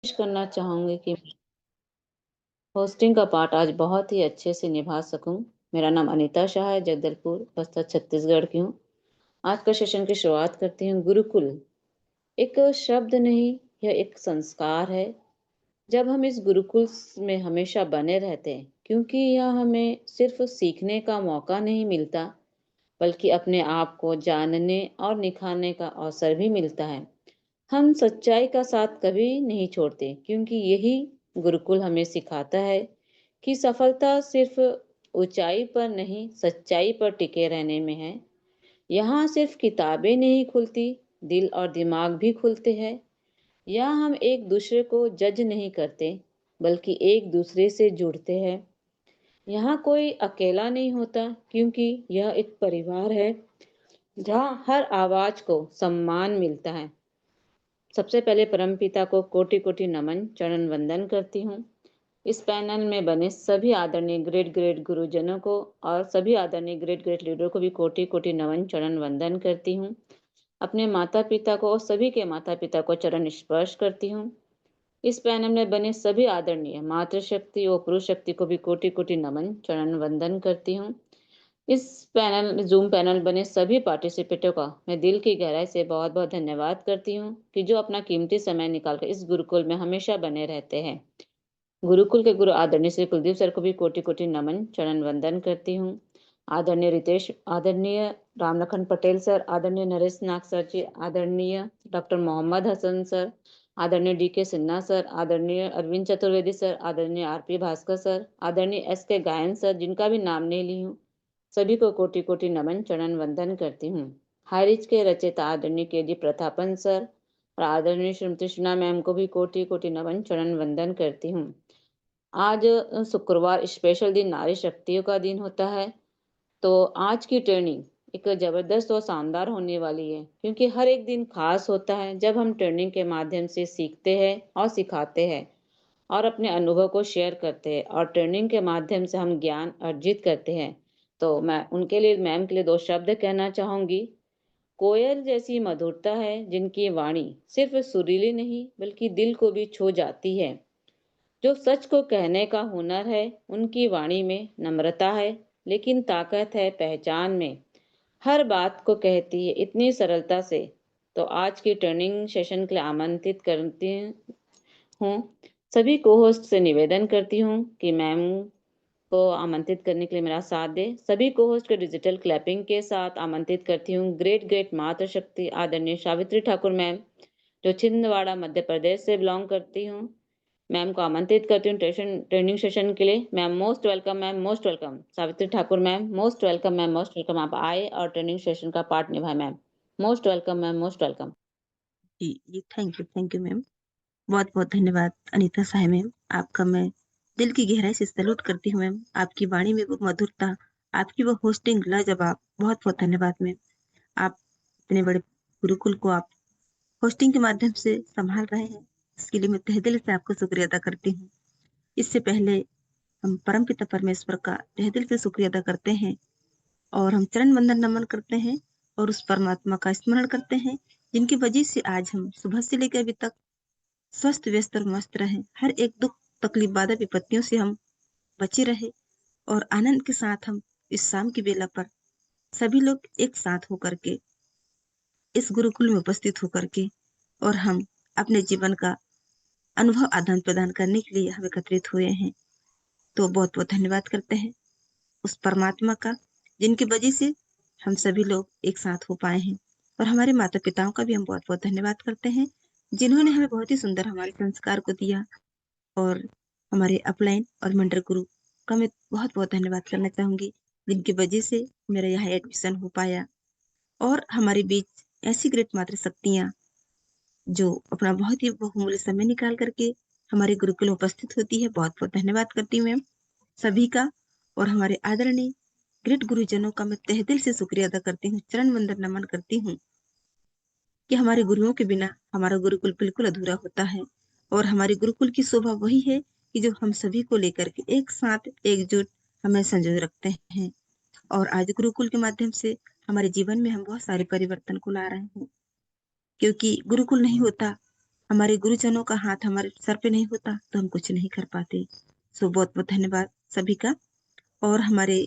कोशिश करना चाहूँगी कि होस्टिंग का पार्ट आज बहुत ही अच्छे से निभा सकूँ। मेरा नाम अनीता शाह है, जगदलपुर, बस्तर छत्तीसगढ़ की हूँ। आज का सेशन की शुरुआत करती हूँ। गुरुकुल एक शब्द नहीं, यह एक संस्कार है। जब हम इस गुरुकुल में हमेशा बने रहते हैं, क्योंकि यह हमें सिर्फ सीखने का मौका नहीं मिलता, बल्कि अपने आप को जानने और निखारने का अवसर भी मिलता है। हम सच्चाई का साथ कभी नहीं छोड़ते, क्योंकि यही गुरुकुल हमें सिखाता है कि सफलता सिर्फ ऊंचाई पर नहीं, सच्चाई पर टिके रहने में है। यहाँ सिर्फ किताबें नहीं खुलती, दिल और दिमाग भी खुलते हैं। यहाँ हम एक दूसरे को जज नहीं करते, बल्कि एक दूसरे से जुड़ते हैं। यहाँ कोई अकेला नहीं होता, क्योंकि यह एक परिवार है जहाँ हर आवाज को सम्मान मिलता है। सबसे पहले परमपिता को कोटि कोटि नमन, चरण वंदन करती हूँ। इस पैनल में बने सभी आदरणीय ग्रेट ग्रेट गुरुजनों को और सभी आदरणीय ग्रेट ग्रेट लीडर को भी कोटि कोटि नमन, चरण वंदन करती हूँ। अपने माता पिता को और सभी के माता पिता को चरण स्पर्श करती हूँ। इस पैनल में बने सभी आदरणीय मातृशक्ति और पुरुष शक्ति को भी कोटि कोटि नमन, चरण वंदन करती हूँ। इस जूम पैनल बने सभी पार्टिसिपेटरों का मैं दिल की गहराई से बहुत बहुत धन्यवाद करती हूँ कि जो अपना कीमती समय निकालकर इस गुरुकुल में हमेशा बने रहते हैं। गुरुकुल के गुरु आदरणीय श्री कुलदीप सर को भी कोटि कोटि नमन, चरण वंदन करती हूँ। आदरणीय रितेश, आदरणीय रामलखन पटेल सर, आदरणीय नरेश नाग सर जी, आदरणीय डॉक्टर मोहम्मद हसन सर, आदरणीय DK सिन्हा सर, आदरणीय अरविंद चतुर्वेदी सर, आदरणीय RP भास्कर सर, आदरणीय SK गायन सर, जिनका भी नाम नहीं ली हूँ, सभी को कोटि कोटि नमन, चरण वंदन करती हूँ। हाईरिच के रचयिता आदरणीय KG प्रतापन सर और आदरणीय श्रीमती कृष्णा मैम को भी कोटि कोटि नमन, चरण वंदन करती हूँ। आज शुक्रवार स्पेशल दिन नारी शक्तियों का दिन होता है, तो आज की ट्रेनिंग एक जबरदस्त और शानदार होने वाली है, क्योंकि हर एक दिन खास होता है जब हम ट्रेनिंग के माध्यम से सीखते हैं और सिखाते हैं और अपने अनुभव को शेयर करते हैं और ट्रेनिंग के माध्यम से हम ज्ञान अर्जित करते हैं। तो मैं उनके लिए, मैम के लिए दो शब्द कहना चाहूंगी। कोयल जैसी मधुरता है जिनकी वाणी सिर्फ सुरीली नहीं, बल्कि दिल को भी छू जाती है। जो सच को कहने का हुनर है, उनकी वाणी में नम्रता है, लेकिन ताकत है पहचान में। हर बात को कहती है इतनी सरलता से। तो आज की ट्रेनिंग सेशन के लिए आमंत्रित करती हूँ। सभी को होस्ट से निवेदन करती हूँ कि मैम को आमंत्रित करने के लिए मेरा साथ दे। सभी को होस्ट को डिजिटल क्लैपिंग के साथ आमंत्रित करती हूँ। ग्रेट ग्रेट मातृशक्ति आदरणीय सावित्री ठाकुर मैम, जो छिंदवाड़ा मध्य प्रदेश से बिलोंग करती हूँ, मैम को आमंत्रित करती हूँ ट्रेनिंग सेशन के लिए। Ma'am most welcome, ma'am most welcome. Savitri Thakur ma'am most welcome, ma'am most welcome. आप आए और ट्रेनिंग सेशन का पार्ट निभाए ma'am. Most welcome ma'am, most welcome. जी जी, थैंक यू मैम। बहुत बहुत धन्यवाद अनीता साहे मैम। आपका मैं दिल की गहराई से सैल्यूट करती हूँ मैम। आपकी वाणी में वो मधुरता, आपकी वो होस्टिंग लाजवाब। बहुत बहुत धन्यवाद मैम। आप इतने बड़े गुरुकुल को आप होस्टिंग के माध्यम से संभाल रहे हैं, इसके लिए मैं तहे दिल से आपको शुक्रिया अदा करती हूँ। इससे पहले हम परमपिता परमेश्वर का तहे दिल से शुक्रिया अदा करते हैं और हम चरण वंदन नमन करते हैं और उस परमात्मा का स्मरण करते हैं जिनकी वजह से आज हम सुबह से लेकर अभी तक स्वस्थ व्यस्त और मस्त रहे। हर एक दुख तकलीफ बाधा विपत्तियों से हम बचे रहे और आनंद के साथ हम इस शाम की बेला पर सभी लोग एक साथ होकर के इस गुरुकुल में उपस्थित होकर के और हम अपने जीवन का अनुभव आदान प्रदान करने के लिए हम एकत्रित हुए हैं। तो बहुत बहुत धन्यवाद करते हैं उस परमात्मा का जिनकी वजह से हम सभी लोग एक साथ हो पाए हैं। और हमारे माता पिताओं का भी हम बहुत बहुत धन्यवाद करते हैं जिन्होंने हमें बहुत ही सुंदर हमारे संस्कार को दिया। और हमारे अपलाइन और मंडल गुरु का मैं बहुत बहुत धन्यवाद करना चाहूंगी जिनकी वजह से मेरा यहाँ एडमिशन हो पाया। और हमारे बीच ऐसी ग्रेट मात्र शक्तियाँ जो अपना बहुत ही बहुमूल्य समय निकाल करके हमारे गुरुकुल में उपस्थित होती है, बहुत बहुत धन्यवाद करती हूँ मैम सभी का। और हमारे आदरणीय ग्रेट गुरुजनों का मैं तहे दिल से शुक्रिया अदा करती हूँ, चरण वंदन नमन करती हूँ कि हमारे गुरुओं के बिना हमारा गुरुकुल बिल्कुल अधूरा होता है। और हमारे गुरुकुल की शोभा वही है कि जो हम सभी को लेकर के एक साथ एकजुट हमें संजोए रखते हैं। और आज गुरुकुल के माध्यम से हमारे जीवन में हम बहुत सारे परिवर्तन को ला रहे हैं, क्योंकि गुरुकुल नहीं होता हमारे गुरुजनों का हाथ हमारे सर पे नहीं होता तो हम कुछ नहीं कर पाते। सो बहुत बहुत धन्यवाद सभी का, और हमारे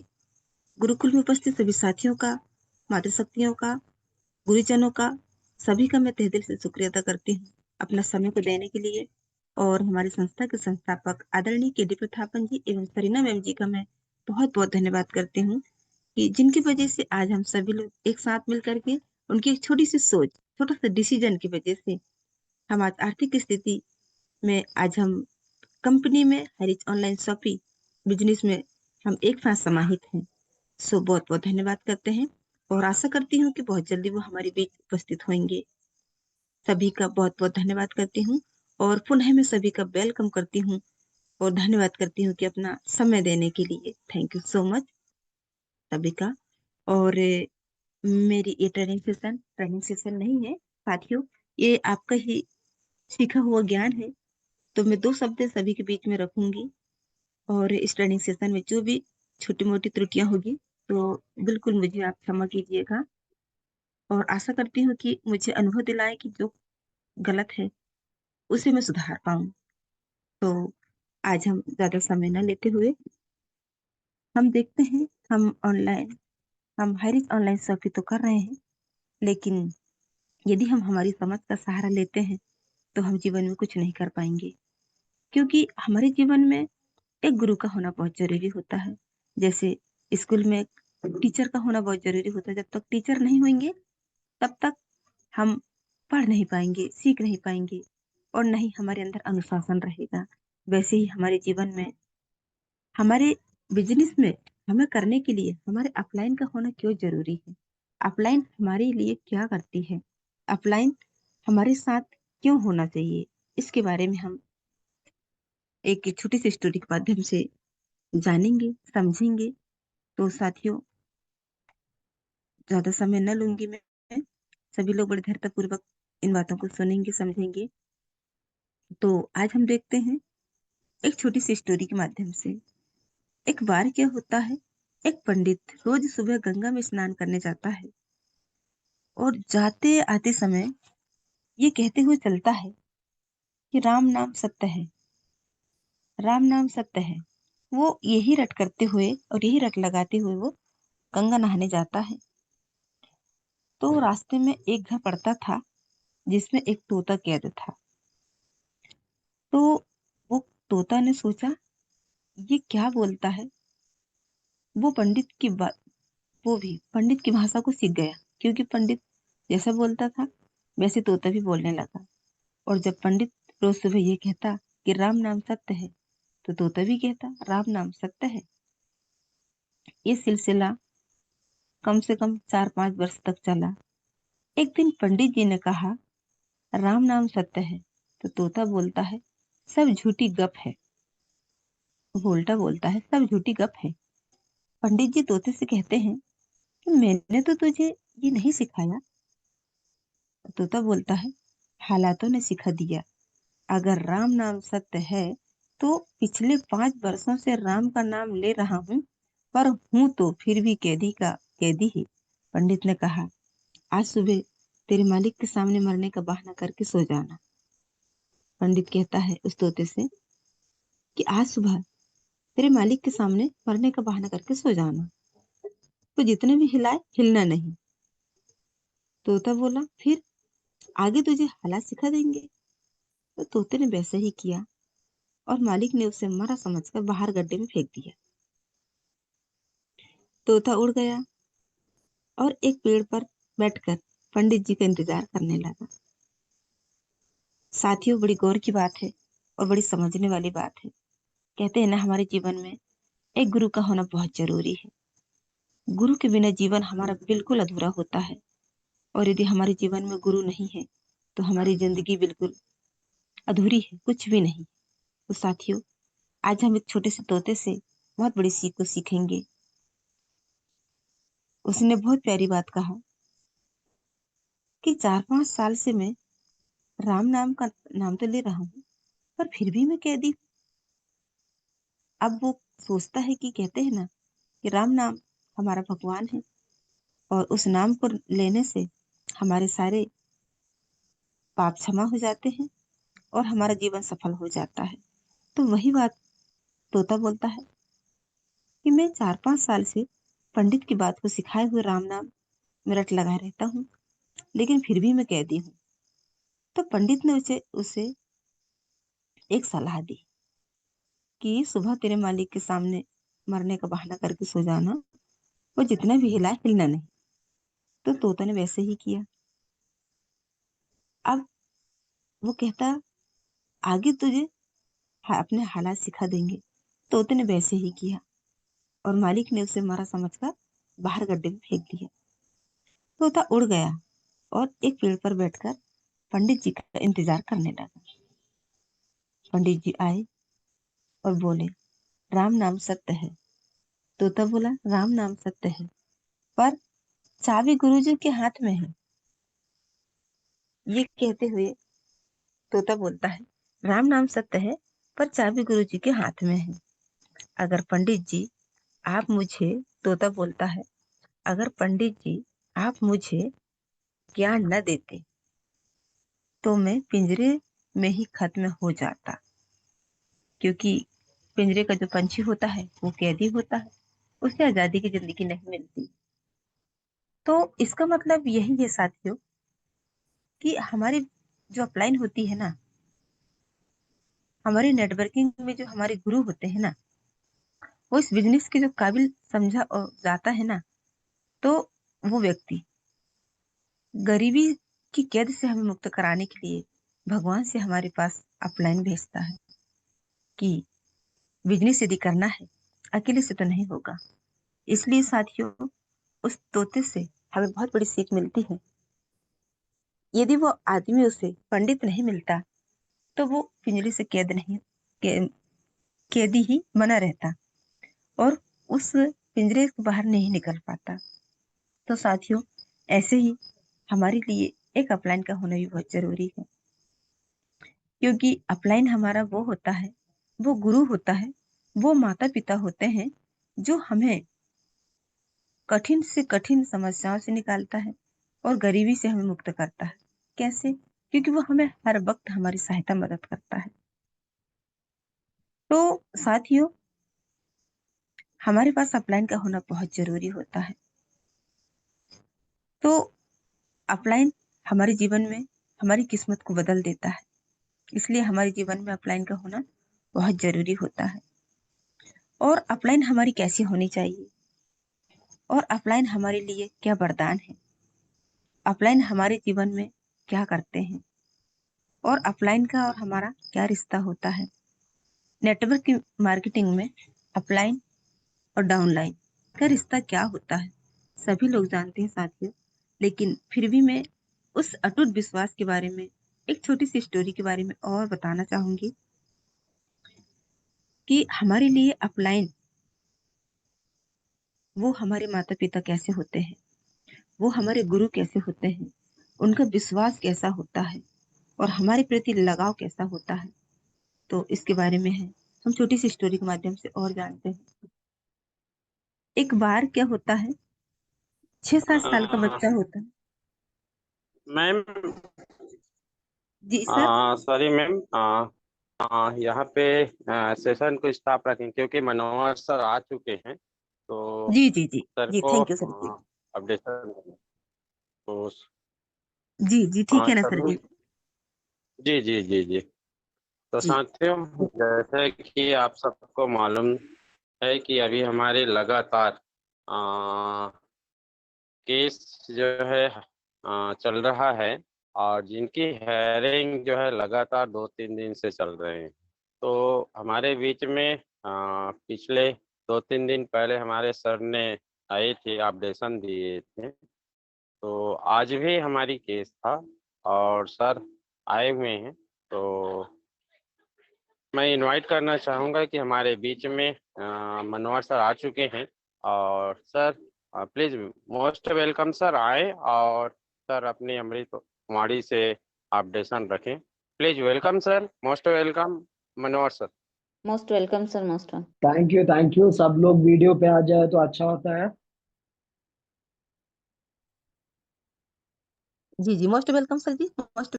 गुरुकुल में उपस्थित सभी साथियों का, मातृशक्तियों का, गुरुजनों का, सभी का मैं तहे दिल से शुक्रिया अदा करती हूँ अपना समय को देने के लिए। और हमारी संस्था के संस्थापक आदरणीय के डी प्रथापन जी एवं सरीना मैम जी का मैं बहुत बहुत धन्यवाद करती हूँ कि जिनकी वजह से आज हम सभी लोग एक साथ मिल करके, उनकी एक छोटी सी सोच, छोटा सा डिसीजन की वजह से हम आज आर्थिक स्थिति में, आज हम कंपनी में हरीज ऑनलाइन शॉपिंग बिजनेस में हम एक साथ समाहित हैं। सो बहुत बहुत धन्यवाद करते हैं, और आशा करती हूँ कि बहुत जल्दी वो हमारे बीच उपस्थित होंगे। सभी का बहुत बहुत धन्यवाद करती हूँ, और पुनः मैं सभी का वेलकम करती हूँ और धन्यवाद करती हूँ कि अपना समय देने के लिए। थैंक यू सो मच सभी का। और मेरी ये ट्रेनिंग सेशन नहीं है साथियों, ये आपका ही सीखा हुआ ज्ञान है। तो मैं दो शब्द सभी के बीच में रखूंगी, और इस ट्रेनिंग सेशन में जो भी छोटी मोटी त्रुटियां होगी तो बिल्कुल मुझे आप क्षमा कीजिएगा, और आशा करती हूँ कि मुझे अनुभव दिलाए कि जो गलत है उसे मैं सुधार पाऊँ। तो आज हम ज्यादा समय न लेते हुए हम देखते हैं, हम हरीज ऑनलाइन सर्फिंग तो कर रहे हैं, लेकिन यदि हम हमारी समझ का सहारा लेते हैं तो हम जीवन में कुछ नहीं कर पाएंगे, क्योंकि हमारे जीवन में एक गुरु का होना बहुत जरूरी होता है। जैसे स्कूल में एक टीचर का होना बहुत जरूरी होता है, जब तक टीचर नहीं होंगे तब तक हम पढ़ नहीं पाएंगे, सीख नहीं पाएंगे, और नहीं हमारे अंदर अनुशासन रहेगा। वैसे ही हमारे जीवन में, हमारे बिजनेस में हमें करने के लिए हमारे अपलाइन का होना क्यों जरूरी है, अपलाइन हमारे लिए क्या करती है, अपलाइन हमारे साथ क्यों होना चाहिए, इसके बारे में हम एक छोटी सी स्टोरी के माध्यम से जानेंगे, समझेंगे। तो साथियों, ज्यादा समय न लूंगी मैं, सभी लोग बड़े धैर्यपूर्वक इन बातों को सुनेंगे, समझेंगे। तो आज हम देखते हैं एक छोटी सी स्टोरी के माध्यम से। एक बार क्या होता है, एक पंडित रोज सुबह गंगा में स्नान करने जाता है, और जाते आते समय ये कहते हुए चलता है कि राम नाम सत्य है, राम नाम सत्य है। वो यही रट करते हुए और यही रट लगाते हुए वो गंगा नहाने जाता है। तो रास्ते में एक घर पड़ता था जिसमें एक तोता कैद था। तो वो तोता ने सोचा, ये क्या बोलता है। वो पंडित की बात, वो भी पंडित की भाषा को सीख गया, क्योंकि पंडित जैसा बोलता था वैसे तोता भी बोलने लगा। और जब पंडित रोज सुबह ये कहता कि राम नाम सत्य है, तो तोता भी कहता राम नाम सत्य है। ये सिलसिला कम से कम 4-5 वर्ष तक चला। एक दिन पंडित जी ने कहा, राम नाम सत्य है, तो तोता बोलता है सब झूठी गप है। वो उल्टा बोलता है सब झूठी गप है। पंडित जी तोते से कहते हैं कि मैंने तो तुझे ये नहीं सिखाया। तोता बोलता है हालातों ने सिखा दिया। अगर राम नाम सत्य है तो पिछले 5 वर्षों से राम का नाम ले रहा हूँ, पर हूं तो फिर भी कैदी का कैदी ही। पंडित ने कहा, आज सुबह तेरे मालिक के सामने मरने का बहाना करके सो जाना। पंडित कहता है उस तोते से कि आज सुबह तेरे मालिक के सामने मरने का बहाना करके सो जाना, तो जितने भी हिलाए हिलना नहीं। तोता बोला, फिर आगे तुझे हालात सिखा देंगे। तो तोते ने वैसा ही किया, और मालिक ने उसे मरा समझकर बाहर गड्ढे में फेंक दिया। तोता उड़ गया और एक पेड़ पर बैठकर पंडित जी का इंतजार करने लगा। साथियों, बड़ी गौर की बात है और बड़ी समझने वाली बात है। कहते हैं ना, हमारे जीवन में एक गुरु का होना बहुत जरूरी है। गुरु के बिना जीवन हमारा बिल्कुल अधूरा होता है, और यदि हमारे जीवन में गुरु नहीं है तो हमारी जिंदगी बिल्कुल अधूरी है, कुछ भी नहीं। तो साथियों, आज हम एक छोटे से तोते से बहुत बड़ी सीख को सीखेंगे। उसने बहुत प्यारी बात कहा कि 4-5 साल से मैं राम नाम का नाम तो ले रहा हूँ, पर फिर भी मैं कैदी। अब वो सोचता है कि कहते हैं ना कि राम नाम हमारा भगवान है, और उस नाम को लेने से हमारे सारे पाप क्षमा हो जाते हैं, और हमारा जीवन सफल हो जाता है। तो वही बात तोता बोलता है कि मैं 4-5 साल से पंडित की बात को सिखाए हुए राम नाम में रट लगाए रहता हूँ, लेकिन फिर भी मैं कैदी हूँ। तो पंडित ने उसे उसे एक सलाह दी कि सुबह तेरे मालिक के सामने मरने का बहाना करके सो जाना, वो जितना भी हिला हिलना नहीं। तो तोता ने वैसे ही किया। अब वो कहता आगे तुझे अपने हालात सिखा देंगे। तोते ने वैसे ही किया और मालिक ने उसे मरा समझकर बाहर गड्ढे में फेंक दिया। तोता उड़ गया और एक पेड़ पर बैठकर पंडित जी का इंतजार करने लगा। पंडित जी आए और बोले, राम नाम सत्य है। तोता बोला, राम नाम सत्य है, पर चाबी गुरुजी के हाथ में है। ये कहते हुए तोता बोलता है, राम नाम सत्य है, पर चाबी गुरुजी के हाथ में है। अगर पंडित जी आप मुझे तोता बोलता है, अगर पंडित जी आप मुझे ज्ञान न देते तो मैं पिंजरे में ही खत्म हो जाता, क्योंकि पिंजरे का जो पंछी होता है वो कैदी होता है, उसे आजादी की जिंदगी नहीं मिलती। तो इसका मतलब यही है साथियों कि हमारी जो अपलाइन होती है ना, हमारी नेटवर्किंग में जो हमारे गुरु होते हैं ना, वो इस बिजनेस के जो काबिल समझा जाता है ना, तो वो व्यक्ति गरीबी की कैद से हमें मुक्त कराने के लिए भगवान से हमारे पास अपलाइन भेजता है कि बिजनेस यदि करना है अकेले से तो नहीं होगा। इसलिए साथियों उस तोते से हमें बहुत बड़ी सीख मिलती है। यदि वो आदमी उसे पंडित नहीं मिलता तो वो पिंजरे से कैद नहीं कै, कैदी ही बना रहता और उस पिंजरे से बाहर नहीं निकल पाता। तो साथियों ऐसे ही हमारे लिए एक अपलाइन का होना भी बहुत जरूरी है, क्योंकि अपलाइन हमारा वो होता है, वो गुरु होता है, वो माता पिता होते हैं जो हमें कठिन से कठिन समस्याओं से निकालता है और गरीबी से हमें मुक्त करता है। कैसे? क्योंकि वो हमें हर वक्त हमारी सहायता मदद करता है। तो साथियों हमारे पास अपलाइन का होना बहुत जरूरी होता है। तो अपलाइन हमारे जीवन में हमारी किस्मत को बदल देता है, इसलिए हमारे जीवन में अपलाइन का होना बहुत जरूरी होता है। और अपलाइन हमारी कैसी होनी चाहिए और अपलाइन हमारे लिए क्या वरदान है, अपलाइन हमारे जीवन में क्या करते हैं और अपलाइन का और हमारा क्या रिश्ता होता है। नेटवर्क मार्केटिंग में अपलाइन और डाउनलाइन का रिश्ता क्या होता है सभी लोग जानते हैं साथियों, लेकिन फिर भी मैं उस अटूट विश्वास के बारे में एक छोटी सी स्टोरी के बारे में और बताना चाहूंगी कि हमारे लिए अपलाइन वो हमारे माता पिता कैसे होते हैं, वो हमारे गुरु कैसे होते हैं, उनका विश्वास कैसा होता है और हमारे प्रति लगाव कैसा होता है। तो इसके बारे में है हम छोटी सी स्टोरी के माध्यम से और जानते हैं। एक बार क्या होता है, 6-7 साल का बच्चा होता है। मैम, जी सर। सॉरी मैम, यहाँ पे सेशन को स्टॉप रखें क्योंकि मनोहर सर आ चुके हैं, तो जी जी जी सर जी, को thank you sir ji. Updation तो जी जी ठीक है ना सर सभी। जी। जी जी जी जी। तो जी साथियों, जैसे कि आप सबको मालूम है कि अभी हमारे लगातार केस जो है चल रहा है और जिनकी हेयरिंग जो है लगातार 2-3 दिन से चल रहे हैं। तो हमारे बीच में पिछले 2-3 दिन पहले हमारे सर ने आए थे, अपडेशन दिए थे। तो आज भी हमारी केस था और सर आए हुए हैं। तो मैं इनवाइट करना चाहूँगा कि हमारे बीच में मनोहर सर आ चुके हैं और sir please most welcome sir, आए और सर अपनी अमृत वाणी से अपडेशन रखें। Please welcome sir, most welcome Manohar sir. Most welcome sir, most welcome. Thank you. सब लोग वीडियो पे आ जाए तो अच्छा होता है। जी जी, मोस्ट वेलकम सर जी, most.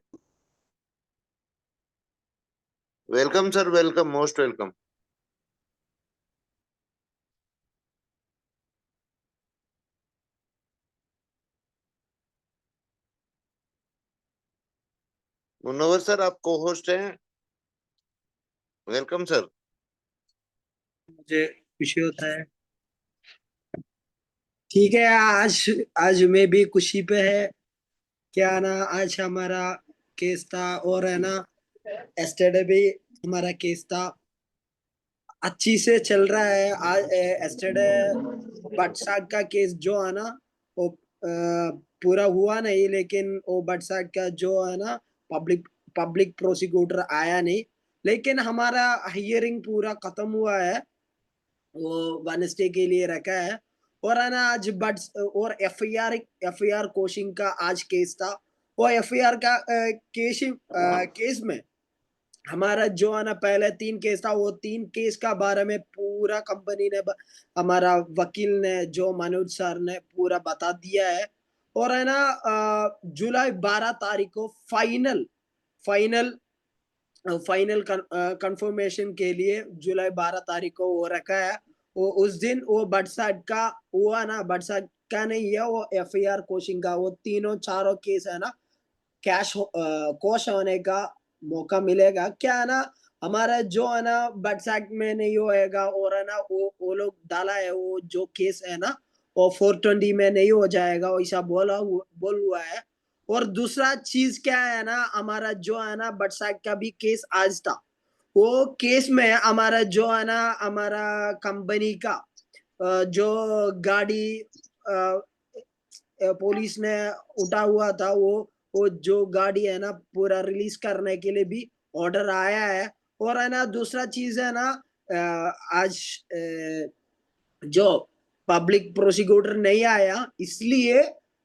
Welcome sir, welcome, most welcome. Munawwar sir, आप को होस्ट हैं। Welcome sir. मुझे खुशी होता है। ठीक है, आज आज मैं भी खुशी पे है। क्या ना, आज हमारा केस था और है ना, एस्टरडे भी हमारा केस था। अच्छी से चल रहा है। आज एस्टरडे बटसाक का केस जो है ना, वो पूरा हुआ नहीं, लेकिन वो बटसाक का जो है ना, पब्लिक पब्लिक प्रोसिक्यूटर आया नहीं, लेकिन हमारा हियरिंग पूरा खत्म हुआ है। वो वेडनेसडे के लिए रखा है। और है ना, आज बट्स और एफआईआर कोशिंग का आज केस था। वो एफआईआर का केस में हमारा जो है ना, पहले 3 केस था, वो 3 केस का बारे में पूरा कंपनी ने हमारा वकील ने जो मनोज सर ने पूरा बता दिया है। और है ना, जुलाई 12 तारीख को फाइनल फाइनल फाइनल कंफर्मेशन के लिए जुलाई 12 तारीख को वो रखा है। वो उस दिन वो बटसाट का हुआ ना, बटसाट का नहीं है, वो एफआईआर कोशिंग का, वो तीनों चारों केस है ना, कोश होने का मौका मिलेगा। क्या है ना, हमारा जो है ना, बटसाट में नहीं होएगा, और है ना, वो लोग डाला है, वो जो केस है ना, वो 420 में नहीं हो जाएगा, वैसा बोल हुआ है। और दूसरा चीज क्या है ना, हमारा जो है ना, बटसाट का भी केस आज था। वो केस में हमारा जो है ना, हमारा कंपनी का जो गाड़ी पुलिस ने उठा हुआ था, वो जो गाड़ी है ना, पूरा रिलीज करने के लिए भी ऑर्डर आया है। और है ना, दूसरा चीज है ना, आज जो पब्लिक प्रोसिक्यूटर नहीं आया, इसलिए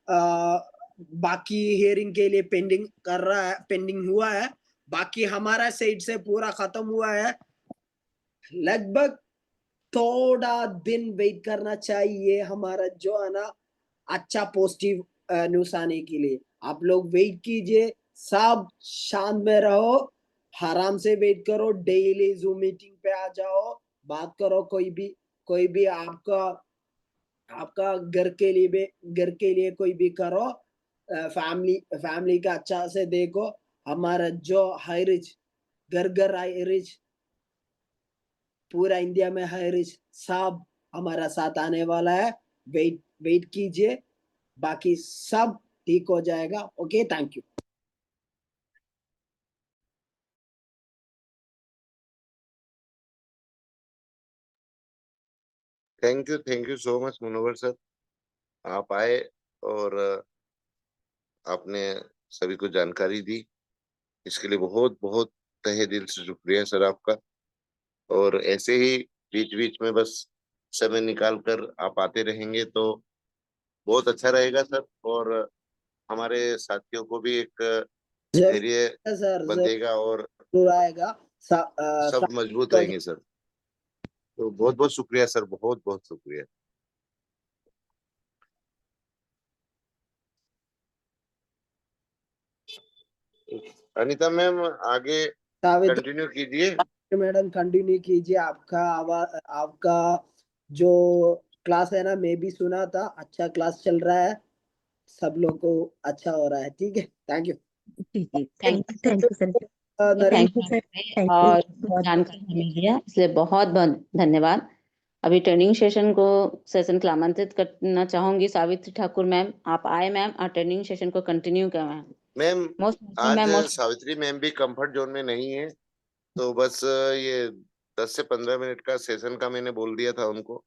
बाकी हियरिंग के लिए पेंडिंग हुआ है। बाकी हमारा साइड से पूरा खत्म हुआ है। लगभग थोड़ा दिन वेट करना चाहिए, हमारा जो है ना, अच्छा पॉजिटिव न्यूज आने के लिए। आप लोग वेट कीजिए, सब शांत में रहो, आराम से वेट करो, डेली जूम मीटिंग पे आ जाओ, बात करो। कोई भी आपका आपका घर के लिए कोई भी करो। फैमिली का अच्छा से देखो। हमारा जो हाई रिच, घर घर हाई रिच, पूरा इंडिया में हाई रिच सब हमारा साथ आने वाला है। वेट कीजिए, बाकी सब ठीक हो जाएगा। Okay, thank you. Thank you so much Munawwar sir. आप आए और आपने सभी को जानकारी दी, इसके लिए बहुत बहुत तहे दिल से शुक्रिया सर आपका। और ऐसे ही बीच बीच में बस समय निकाल कर आप आते रहेंगे तो बहुत अच्छा रहेगा सर। और हमारे साथियों को भी एक धैर्य सर बंधेगा और जरूर आएगा। सब मजबूत रहेंगे सर। तो बहुत बहुत शुक्रिया सर, बहुत बहुत शुक्रिया। अनीता मैम, आगे सावित्री कंटिन्यू कीजिए। मैडम, कंटिन्यू कीजिए। आपका जो क्लास है ना, मैं भी सुना था, अच्छा क्लास चल रहा है, सब लोग को अच्छा हो रहा है। ठीक है, थैंक यू। जी जी, thank you sir. Narendra thank you sir, thank you और बहुत। जानकारी हमें दिया, इसलिए बहुत बहुत धन्यवाद। अभी ट्रेनिंग सेशन को आमंत्रित करना चाहूंगी सावित्री ठाकुर मैम, आप आए मैम और ट्रेनिंग सेशन को कंटिन्यू कर मैम। मैम मोस्ट आज मैम, मोस्ट सावित्री मैम भी कंफर्ट जोन में नहीं है, तो बस ये 10 से 15 मिनट का सेशन का मैंने बोल दिया था उनको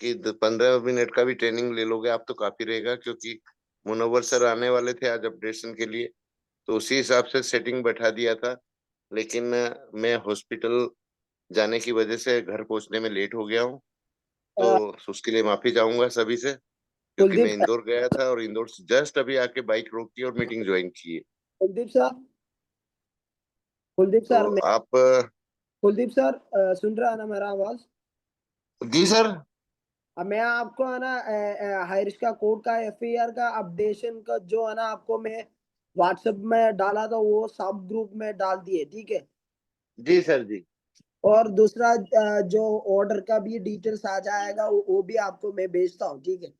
कि 15 मिनट का भी ट्रेनिंग ले लोगे आप तो काफी रहेगा, क्योंकि मुनव्वर सर आने वाले थे आज अपडेशन के लिए, तो उसी हिसाब से सेटिंग बैठा दिया था। लेकिन मैं हॉस्पिटल जाने की वजह से घर पहुंचने में लेट हो गया हूँ, तो उसके लिए माफी चाहूंगा सभी से, क्योंकि कुलदीप मैं सर, इंदौर गया था और इंदौर से जस्ट अभी आके बाइक रोकी और मीटिंग ज्वाइन की है। कुलदीप सर, कुलदीप तो सर मैं आप कुलदीप सर, सुन रहा है ना मेरा आवाज? जी सर। अब मैं आपको है ना, हाई का कोर्ट का एफआईआर का अपडेशन का जो है ना, आपको मैं व्हाट्सएप में डाला था, वो सब ग्रुप में डाल दिए। ठीक है, जी सर जी। और दूसरा जो ऑर्डर का भी डिटेल्स आ जाएगा वो भी आपको मैं भेजता हूँ, ठीक है।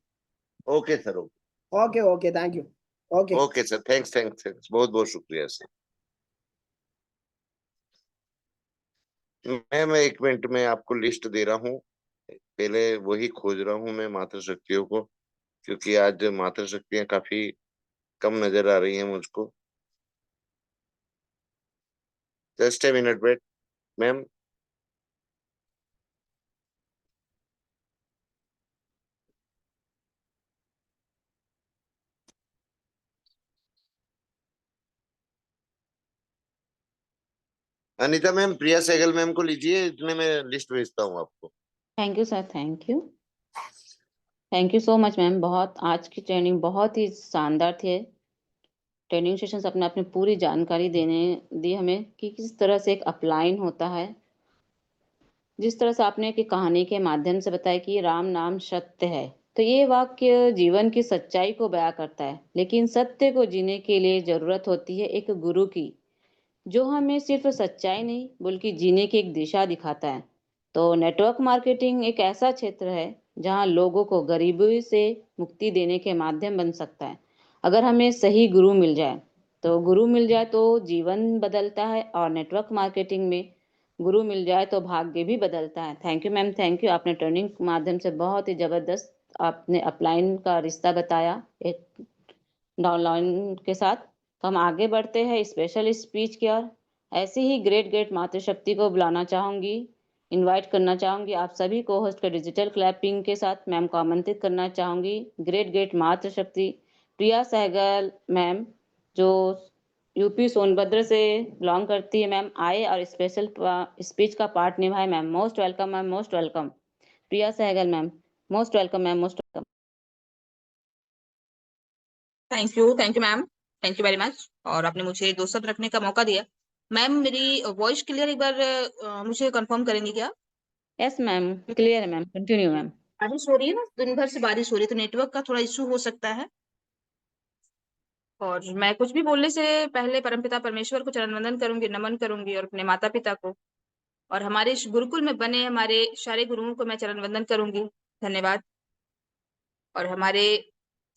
Okay sir, okay. Okay okay, thank you. Okay. Okay sir, thanks thanks thanks, बहुत बहुत शुक्रिया सर। मैं 1 मिनट में आपको लिस्ट दे रहा हूँ। पहले वही खोज रहा हूँ मैं मातृशक्तियों को, क्योंकि आज मातृशक्तियां काफी कम नजर आ रही हैं मुझको। Just a minute wait ma'am. Anita ma'am, Priya Sehgal ma'am को लीजिए, इतने में लिस्ट भेजता हूँ आपको। Thank you sir, thank you so much ma'am. बहुत आज की ट्रेनिंग बहुत ही शानदार थी। ट्रेनिंग सेशंस अपने आपने पूरी जानकारी दी हमें कि किस तरह से एक अपलाइन होता है। जिस तरह से आपने की कहानी के माध्यम से बताया कि राम नाम सत्य है, तो ये वाक्य जीवन की सच्चाई को बयां करता है। लेकिन सत्य को जीने के लिए जरूरत होती है एक गुरु की, जो हमें सिर्फ सच्चाई नहीं बल्कि जीने की एक दिशा दिखाता है। तो नेटवर्क मार्केटिंग एक ऐसा क्षेत्र है जहां लोगों को गरीबी से मुक्ति देने के माध्यम बन सकता है। अगर हमें सही गुरु मिल जाए तो जीवन बदलता है, और नेटवर्क मार्केटिंग में गुरु मिल जाए तो भाग्य भी बदलता है। Thank you ma'am, thank you. आपने ट्रेनिंग के माध्यम से बहुत ही जबरदस्त आपने अपलाइन का रिश्ता बताया एक डाउनलाइन के साथ। तो हम आगे बढ़ते हैं स्पेशल स्पीच की ओर। ऐसी ही ग्रेट ग्रेट मातृशक्ति को बुलाना चाहूंगी, इनवाइट करना चाहूंगी आप सभी को होस्ट के डिजिटल क्लैपिंग के साथ मैम को आमंत्रित करना चाहूंगी। ग्रेट ग्रेट मातृशक्ति प्रिया सहगल मैम, जो यूपी सोनभद्र से बिलोंग करती है मैम, आए और स्पेशल स्पीच का पार्ट निभाए। Ma'am most welcome, ma'am most welcome. Priya Sehgal ma'am, most welcome ma'am, most welcome. Thank you ma'am, thank you very much. और आपने मुझे 2 शब्द रखने का मौका दिया। मैम मेरी वॉइस क्लियर एक बार मुझे कंफर्म करेंगे क्या? यस मैम, क्लियर है मैम, कंटिन्यू मैम। बारिश हो रही है ना, दिन भर से बारिश हो रही है, तो नेटवर्क का थोड़ा इशू हो सकता है। और मैं कुछ भी बोलने से पहले परमपिता परमेश्वर को चरण वंदन करूंगी, नमन करूंगी, और अपने माता पिता को और हमारे इस गुरुकुल में बने हमारे सारे गुरुओं को मैं चरण वंदन करूंगी। धन्यवाद। और हमारे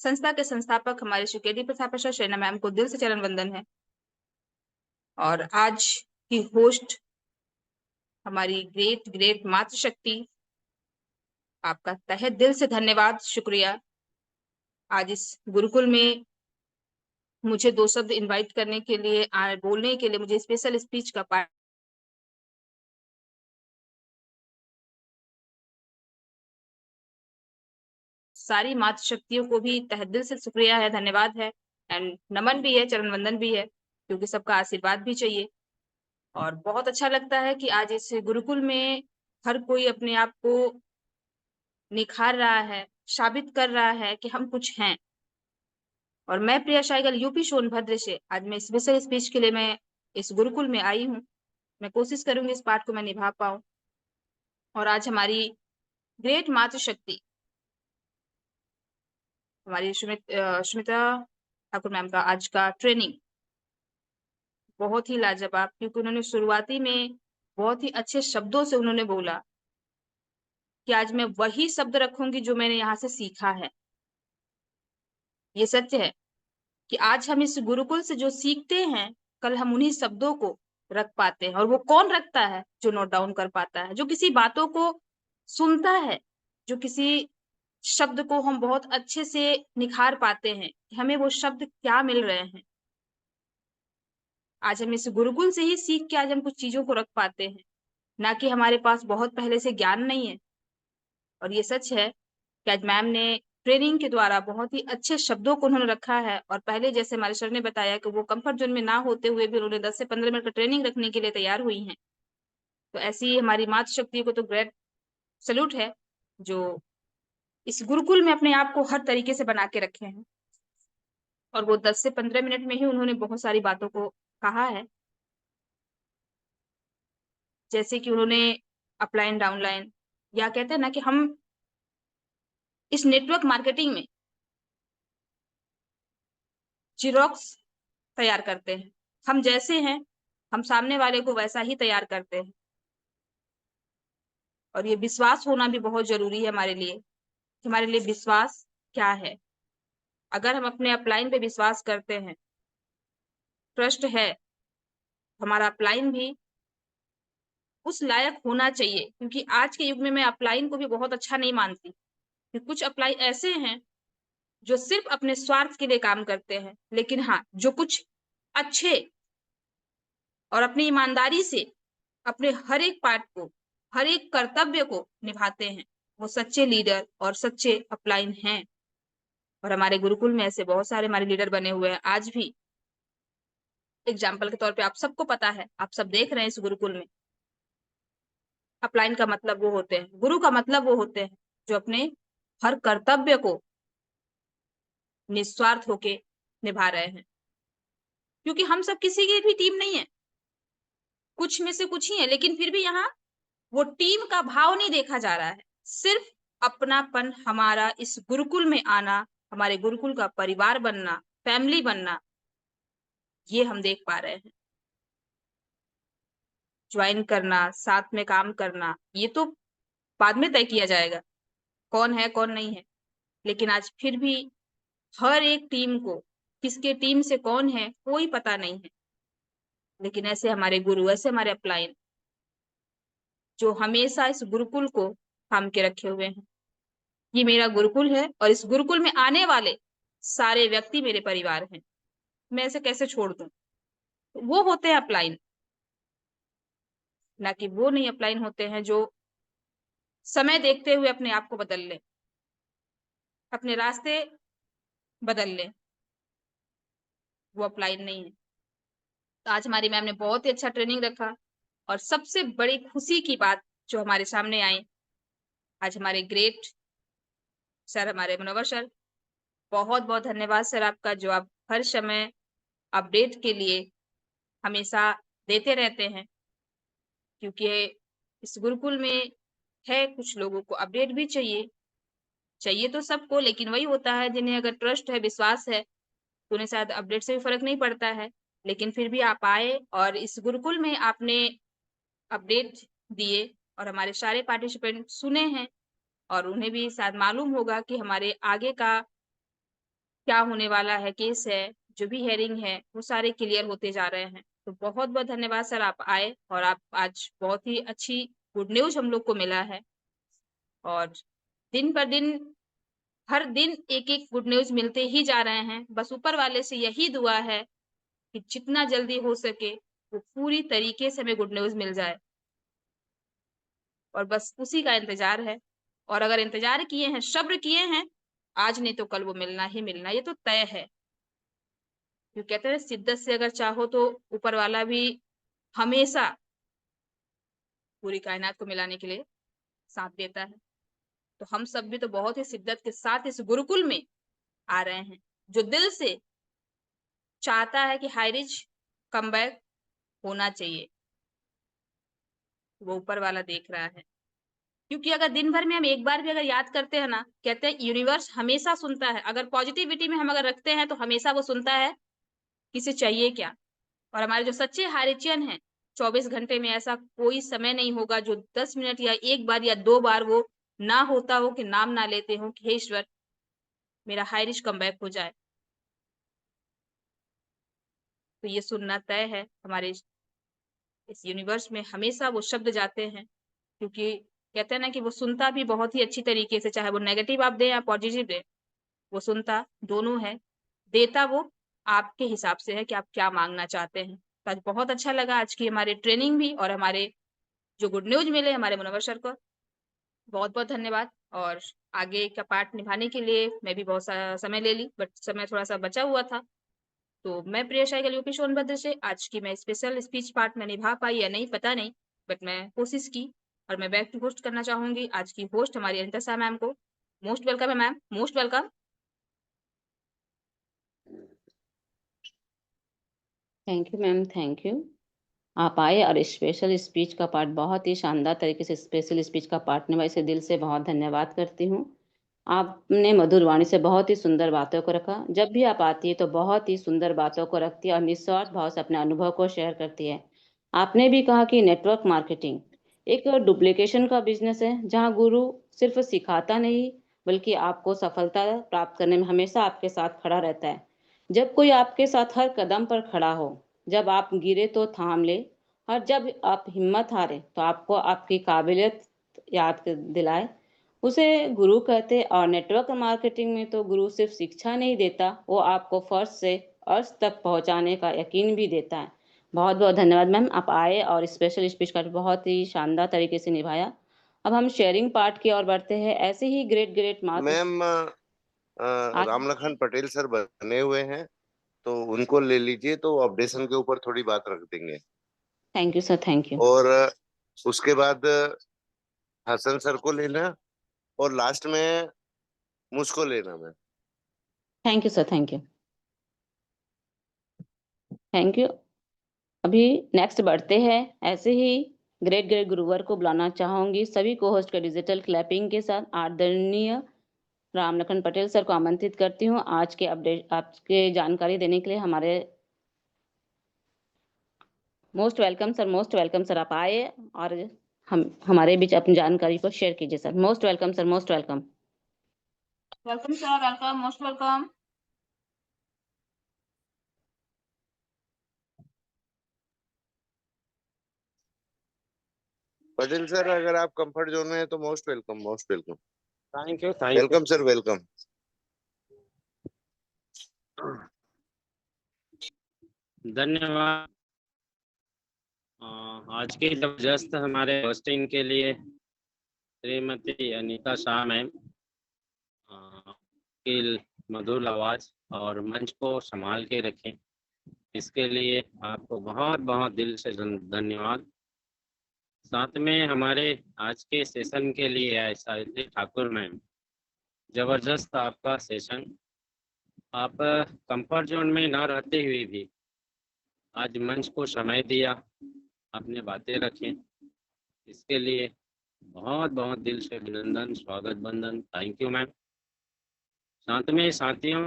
संस्था के संस्थापक हमारे श्री केडी प्रताप प्रसाद शर्मा मैम को दिल से चरण वंदन है। और आज की होस्ट हमारी ग्रेट ग्रेट मातृशक्ति, आपका तहे दिल से धन्यवाद, शुक्रिया। आज इस गुरुकुल में मुझे 2 शब्द इनवाइट करने के लिए, बोलने के लिए, मुझे स्पेशल स्पीच का पार्ट सारी मातृशक्तियों को भी तहे दिल से शुक्रिया है, धन्यवाद है, एंड नमन भी है, चरण वंदन भी है, क्योंकि सबका आशीर्वाद भी चाहिए। और बहुत अच्छा लगता है कि आज इस गुरुकुल में हर कोई अपने आप को निखार रहा है, साबित कर रहा है कि हम कुछ हैं। और मैं प्रिया शाइगल यूपी सोनभद्र से आज मैं स्पेशल स्पीच के लिए मैं इस गुरुकुल में आई हूँ। मैं कोशिश करूंगी इस पाठ को मैं निभा पाऊं। और आज हमारी ग्रेट मातृशक्ति हमारी सुमित्रा ठाकुर मैम का आज का ट्रेनिंग बहुत ही लाजवाब, क्योंकि उन्होंने शुरुआती में बहुत ही अच्छे शब्दों से उन्होंने बोला कि आज मैं वही शब्द रखूंगी जो मैंने यहाँ से सीखा है। ये सत्य है कि आज हम इस गुरुकुल से जो सीखते हैं, कल हम उन्हीं शब्दों को रख पाते हैं। और वो कौन रखता है? जो नोट डाउन कर पाता है, जो किसी बातों को सुनता है, जो किसी शब्द को हम बहुत अच्छे से निखार पाते हैं कि हमें वो शब्द क्या मिल रहे हैं। आज हम इस गुरुकुल से ही सीख के आज हम कुछ चीजों को रख पाते हैं, ना कि हमारे पास बहुत पहले से ज्ञान नहीं है। और ये सच है कि आज मैम ने ट्रेनिंग के द्वारा बहुत ही अच्छे शब्दों को उन्होंने रखा है। और पहले जैसे हमारे सर ने बताया कि वो कंफर्ट जोन में ना होते हुए भी उन्होंने 10 से 15 मिनट का ट्रेनिंग रखने के लिए तैयार हुई हैं। तो ऐसी ही हमारी मातृशक्ति को तो ग्रेट सैल्यूट है, जो इस गुरुकुल में अपने आप को हर तरीके से बना के रखे हैं। और वो 10 से 15 मिनट में ही उन्होंने बहुत सारी बातों को कहा है, जैसे कि उन्होंने अपलाइन डाउनलाइन, या कहते हैं ना कि हम इस नेटवर्क मार्केटिंग में जीरोक्स तैयार करते हैं। हम जैसे हैं हम सामने वाले को वैसा ही तैयार करते हैं। और ये विश्वास होना भी बहुत ज़रूरी है हमारे लिए, कि हमारे लिए विश्वास क्या है। अगर हम अपने अपलाइन पे विश्वास करते हैं, ट्रस्ट है, हमारा अपलाइन भी उस लायक होना चाहिए। क्योंकि आज के युग में मैं अपलाइन को भी बहुत अच्छा नहीं मानती, कि कुछ अपलाइन ऐसे हैं जो सिर्फ अपने स्वार्थ के लिए काम करते हैं। लेकिन हाँ, जो कुछ अच्छे और अपनी ईमानदारी से अपने हर एक पार्ट को, हर एक कर्तव्य को निभाते हैं, वो सच्चे लीडर और सच्चे अपलाइन हैं। और हमारे गुरुकुल में ऐसे बहुत सारे हमारे लीडर बने हुए हैं आज भी। एग्जाम्पल के तौर पे आप सबको पता है, आप सब देख रहे हैं इस गुरुकुल में, अपलाइन का मतलब वो होते हैं, गुरु का मतलब वो होते हैं जो अपने हर कर्तव्य को निस्वार्थ होके निभा रहे हैं। क्योंकि हम सब किसी की भी टीम नहीं है, कुछ में से कुछ ही है, लेकिन फिर भी यहाँ वो टीम का भाव नहीं देखा जा रहा है। सिर्फ अपनापन, हमारा इस गुरुकुल में आना, हमारे गुरुकुल का परिवार बनना, फैमिली बनना, ये हम देख पा रहे हैं। ज्वाइन करना, साथ में काम करना, ये तो बाद में तय किया जाएगा कौन है कौन नहीं है। लेकिन आज फिर भी हर एक टीम को किसके टीम से कौन है कोई पता नहीं है। लेकिन ऐसे हमारे गुरु, ऐसे हमारे अपलाइन जो हमेशा इस गुरुकुल को थाम के रखे हुए हैं। ये मेरा गुरुकुल है और इस गुरुकुल में आने वाले सारे व्यक्ति मेरे परिवार हैं। मैं ऐसे कैसे छोड़ दूं? वो होते हैं अपलाइन, ना कि वो नहीं अपलाइन होते हैं जो समय देखते हुए अपने आप को बदल ले, अपने रास्ते बदल ले। वो अपलाइन नहीं है। तो आज हमारी मैम ने बहुत ही अच्छा ट्रेनिंग रखा। और सबसे बड़ी खुशी की बात जो हमारे सामने आई, आज हमारे ग्रेट सर, हमारे मुनव्वर सर, बहुत बहुत धन्यवाद सर आपका, जो आप हर समय अपडेट के लिए हमेशा देते रहते हैं। क्योंकि इस गुरुकुल में है, कुछ लोगों को अपडेट भी चाहिए तो सबको, लेकिन वही होता है जिन्हें अगर ट्रस्ट है, विश्वास है, तो उन्हें शायद अपडेट से भी फर्क नहीं पड़ता है। लेकिन फिर भी आप आए और इस गुरुकुल में आपने अपडेट दिए और हमारे सारे पार्टिसिपेंट सुने हैं। और उन्हें भी शायद मालूम होगा कि हमारे आगे का क्या होने वाला है, केस है, जो भी हेयरिंग है, वो सारे क्लियर होते जा रहे हैं। तो बहुत बहुत धन्यवाद सर, आप आए और आप आज बहुत ही अच्छी गुड न्यूज हम लोग को मिला है। और दिन पर दिन, हर दिन एक एक गुड न्यूज मिलते ही जा रहे हैं। बस ऊपर वाले से यही दुआ है कि जितना जल्दी हो सके वो पूरी तरीके से हमें गुड न्यूज मिल जाए, और बस उसी का इंतजार है। और अगर इंतजार किए हैं, सब्र किए हैं, आज नहीं तो कल वो मिलना ही मिलना, ये तो तय है। क्यों कहते हैं, शिद्दत से अगर चाहो तो ऊपर वाला भी हमेशा पूरी कायनात को मिलाने के लिए साथ देता है। तो हम सब भी तो बहुत ही शिद्दत के साथ इस गुरुकुल में आ रहे हैं, जो दिल से चाहता है कि हाईरिच कमबैक होना चाहिए। वो ऊपर वाला देख रहा है। क्योंकि अगर दिन भर में हम एक बार भी अगर याद करते हैं ना, कहते हैं यूनिवर्स हमेशा सुनता है। अगर पॉजिटिविटी में हम अगर रखते हैं तो हमेशा वो सुनता है किसे चाहिए क्या। और हमारे जो सच्चे हारिचियन हैं, 24 घंटे में ऐसा कोई समय नहीं होगा जो 10 मिनट या एक बार या 2 बार वो ना होता हो कि नाम ना लेते हो कि हे ईश्वर, मेरा हाईरिच कमबैक हो जाए। तो ये सुनना तय है। हमारे इस यूनिवर्स में हमेशा वो शब्द जाते हैं, क्योंकि कहते हैं ना कि वो सुनता भी बहुत ही अच्छी तरीके से, चाहे वो नेगेटिव आप दें या पॉजिटिव दें, वो सुनता दोनों है। देता वो आपके हिसाब से है कि आप क्या मांगना चाहते हैं। तो आज बहुत अच्छा लगा, आज की हमारी ट्रेनिंग भी और हमारे जो गुड न्यूज मिले हमारे मुनव्वर सर को, बहुत बहुत धन्यवाद। और आगे का पार्ट निभाने के लिए मैं भी बहुत सारा समय ले ली, बट समय थोड़ा सा बचा हुआ था। तो मैं प्रिया शाइगल यूपी सोनभद्र से आज की मैं स्पेशल स्पीच पार्ट में निभा पाई या नहीं पता नहीं, बट मैं कोशिश की। और मैं बैक टू होस्ट करना चाहूंगी आज की होस्ट हमारी अनिता शाह मैम को। मोस्ट वेलकम है ma'am, most welcome. Thank you ma'am, thank you. आप आए और स्पेशल स्पीच का पार्ट बहुत ही शानदार तरीके से स्पेशल स्पीच का पार्ट निभाया, इसे दिल से बहुत धन्यवाद करती हूँ। आपने मधुर वाणी से बहुत ही सुंदर बातों को रखा। जब भी आप आती है तो बहुत ही सुंदर बातों को रखती है और निस्वार्थ भाव से अपने अनुभव को शेयर करती है। आपने भी कहा कि नेटवर्क मार्केटिंग एक डुप्लीकेशन का बिजनेस है, जहां गुरु सिर्फ सिखाता नहीं बल्कि आपको सफलता प्राप्त करने में हमेशा आपके साथ खड़ा रहता है। जब कोई आपके साथ हर कदम पर खड़ा हो, जब आप गिरे तो थाम ले, और जब आप हिम्मत हारे तो आपको आपकी काबिलियत याद दिलाए, उसे गुरु कहते। और नेटवर्क मार्केटिंग में तो गुरु सिर्फ शिक्षा नहीं देता, वो आपको फर्श से अर्श तक पहुंचाने का यकीन भी देता है। बहुत बहुत धन्यवाद मैम, आप आए और स्पेशल स्पीच का बहुत ही शानदार तरीके से निभाया। अब हम शेयरिंग पार्ट की ओर बढ़ते हैं। ऐसे ही ग्रेट ग्रेट मार्क मैम आज। रामलखन पटेल सर बने हुए हैं, तो उनको ले लीजिए, तो अपडेशन के ऊपर थोड़ी बात रख देंगे। Thank you sir, thank you. और उसके बाद हसन सर को लेना, और लास्ट में मुझको लेना ma'am. Thank you sir, thank you, thank you. अभी नेक्स्ट बढ़ते हैं। ऐसे ही ग्रेट ग्रेट गुरुवर को बुलाना चाहूंगी सभी को होस्ट के डिजिटल क्लैपिंग के साथ। आदरणीय रामलखन पटेल सर को आमंत्रित करती हूँ आज के अपडेट आपके जानकारी देने के लिए। हमारे most welcome sir, most welcome sir, आप आए और हमारे बीच अपनी जानकारी को शेयर कीजिए sir. Most welcome sir, most welcome. Welcome sir, welcome, most welcome. Patel sir, अगर आप कंफर्ट जोन में हैं तो most welcome, most welcome. Thank you, thank you. Welcome sir, welcome. धन्यवाद। आज के जबरदस्त हमारे होस्टिंग के लिए श्रीमती अनीता शाह मैम की मधुर आवाज़ और मंच को संभाल के रखें, इसके लिए आपको बहुत बहुत दिल से धन्यवाद। साथ में हमारे आज के सेशन के लिए आए सावित्री ठाकुर मैम, जबरदस्त आपका सेशन। आप कंफर्ट जोन में न रहते हुए भी आज मंच को समय दिया, आपने बातें रखें, इसके लिए बहुत बहुत दिल से अभिनंदन, स्वागत, बंदन, थैंक यू मैम। साथ में साथियों,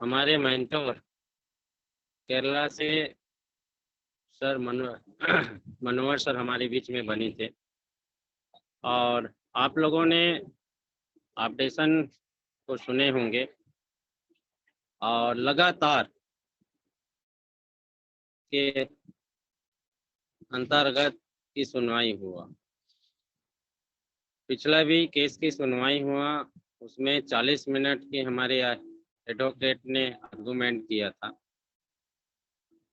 हमारे मेंटोर केरला से सर मनोहर सर हमारे बीच में बने थे, और आप लोगों ने अपडेशन को सुने होंगे, और लगातार के अंतर्गत की सुनवाई हुआ। पिछला भी केस की सुनवाई हुआ, उसमें 40 मिनट की हमारे एडवोकेट ने आर्गूमेंट किया था,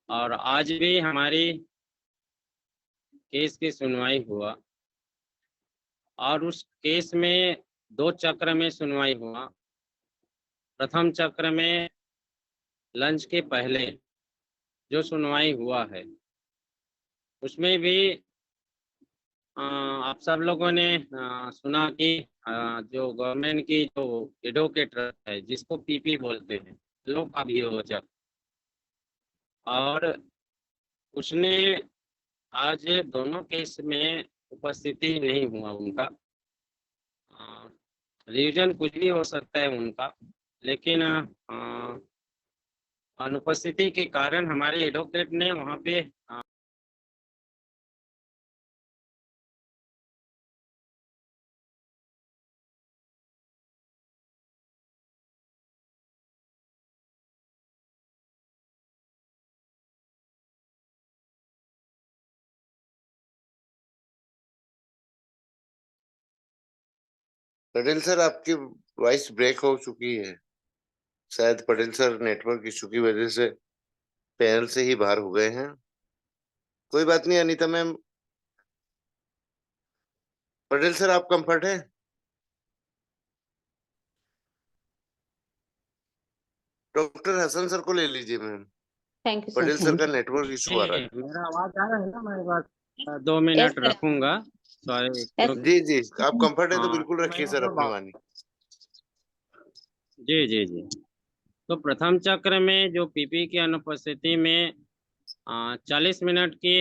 और आज भी हमारी केस की सुनवाई हुआ, और उस केस में 2 चक्र में सुनवाई हुआ। प्रथम चक्र में लंच के पहले जो सुनवाई हुआ है, उसमें भी आप सब लोगों ने सुना कि जो गवर्नमेंट की जो एडवोकेट है, जिसको पीपी बोलते हैं, लोक अभियोजक, और उसने आज दोनों केस में उपस्थिति नहीं हुआ उनका। रीजन कुछ भी हो सकता है उनका, लेकिन अनुपस्थिति के कारण हमारे एडवोकेट ने वहाँ पे पटेल सर, आपकी वॉइस ब्रेक हो चुकी है। शायद पटेल सर नेटवर्क इशू की वजह से पैनल से ही बाहर हो गए हैं। कोई बात नहीं अनीता मैम। पटेल सर, आप कंफर्ट है? डॉक्टर हसन सर को ले लीजिए ma'am. Thank you sir, Patel sir thank का यू। नेटवर्क इशू आ रहा है। मेरा आवाज आ रहा है ना? मेरे पास 2 यस मिनट सर, रखूंगा, सॉरी, यस। जी जी, आप कंफर्ट है तो हाँ, बिल्कुल तो रखिए मैंने सर जो अपनी वाणी। जी जी जी, तो प्रथम चक्र में जो पीपी की अनुपस्थिति में 40 मिनट की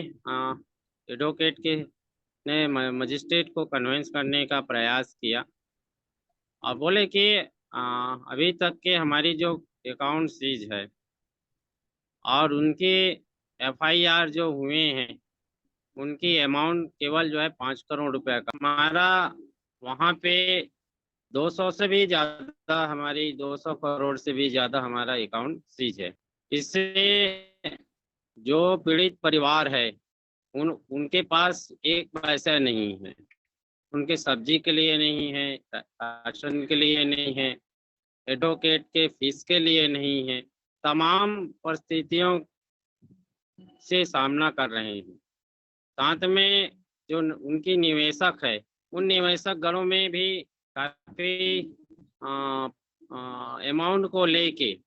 एडवोकेट के ने मजिस्ट्रेट को कन्विंस करने का प्रयास किया, और बोले कि अभी तक के हमारी जो अकाउंट सीज है, और उनकी FIR जो हुए हैं उनकी अमाउंट केवल जो है 5 करोड़ रुपए का। हमारा वहाँ पे 200 से भी ज्यादा, हमारी 200 करोड़ से भी ज्यादा हमारा अकाउंट सीज है। इससे जो पीड़ित परिवार है उनके पास एक पैसा नहीं है, उनके सब्जी के लिए नहीं है, राशन के लिए नहीं है, एडवोकेट के फीस के लिए नहीं है, तमाम परिस्थितियों से सामना कर रहे हैं। साथ में जो उनकी निवेशक है, उन निवेशक घरों में भी काफी अमाउंट को लेके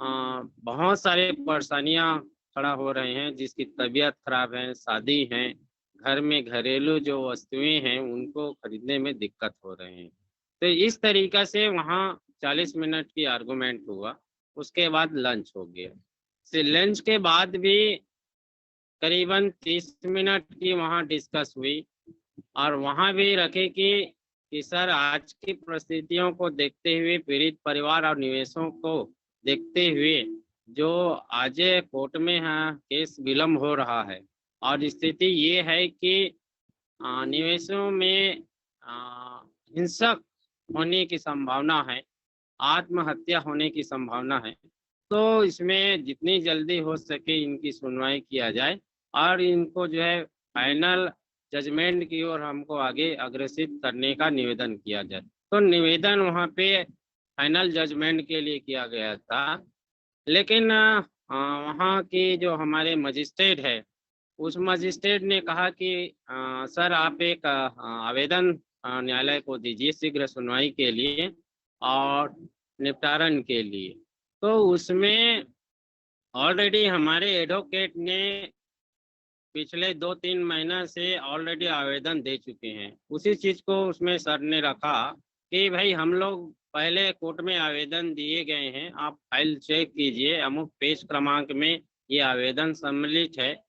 बहुत सारे परेशानियां खड़ा हो रहे हैं, जिसकी तबीयत खराब है, शादी है, घर में घरेलू जो वस्तुएं हैं उनको खरीदने में दिक्कत हो रहे हैं। तो इस तरीका से वहाँ 40 मिनट की आर्गुमेंट हुआ। उसके बाद लंच हो गया। लंच के बाद भी करीबन 30 मिनट की वहाँ डिस्कस हुई और वहाँ भी रखे कि सर आज की परिस्थितियों को देखते हुए, पीड़ित परिवार और निवेशों को देखते हुए जो आज कोर्ट में केस विलम्ब हो रहा है और स्थिति ये है कि निवेशों में हिंसक होने की संभावना है, आत्महत्या होने की संभावना है। तो इसमें जितनी जल्दी हो सके इनकी सुनवाई किया जाए और इनको जो है फाइनल जजमेंट की ओर हमको आगे अग्रसित करने का निवेदन किया जाए। तो निवेदन वहाँ पे फाइनल जजमेंट के लिए किया गया था, लेकिन वहाँ की जो हमारे मजिस्ट्रेट है, उस मजिस्ट्रेट ने कहा कि सर आप एक आवेदन न्यायालय को दीजिए शीघ्र सुनवाई के लिए और निपटारण के लिए। तो उसमें ऑलरेडी हमारे एडवोकेट ने पिछले 2-3 महीना से ऑलरेडी आवेदन दे चुके हैं। उसी चीज को उसमें सर ने रखा कि भाई हम लोग पहले कोर्ट में आवेदन दिए गए हैं, आप फाइल चेक कीजिए, अमुक पेज क्रमांक में ये आवेदन सम्मिलित है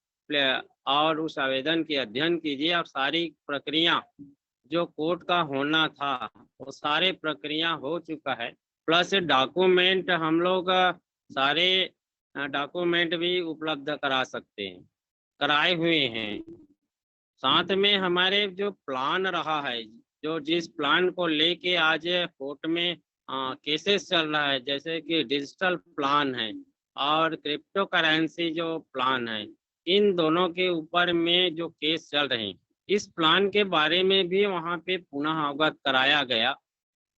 और उस आवेदन की अध्ययन कीजिए। आप सारी प्रक्रिया जो कोर्ट का होना था वो सारे प्रक्रिया हो चुका है, प्लस डॉक्यूमेंट हम लोग सारे डॉक्यूमेंट भी उपलब्ध करा सकते हैं, कराए हुए हैं। साथ में हमारे जो प्लान रहा है, जो जिस प्लान को लेके आज कोर्ट में केसेस चल रहा है, जैसे कि डिजिटल प्लान है और क्रिप्टो करेंसी जो प्लान है, इन दोनों के ऊपर में जो केस चल रहे हैं, इस प्लान के बारे में भी वहाँ पे पुनः अवगत कराया गया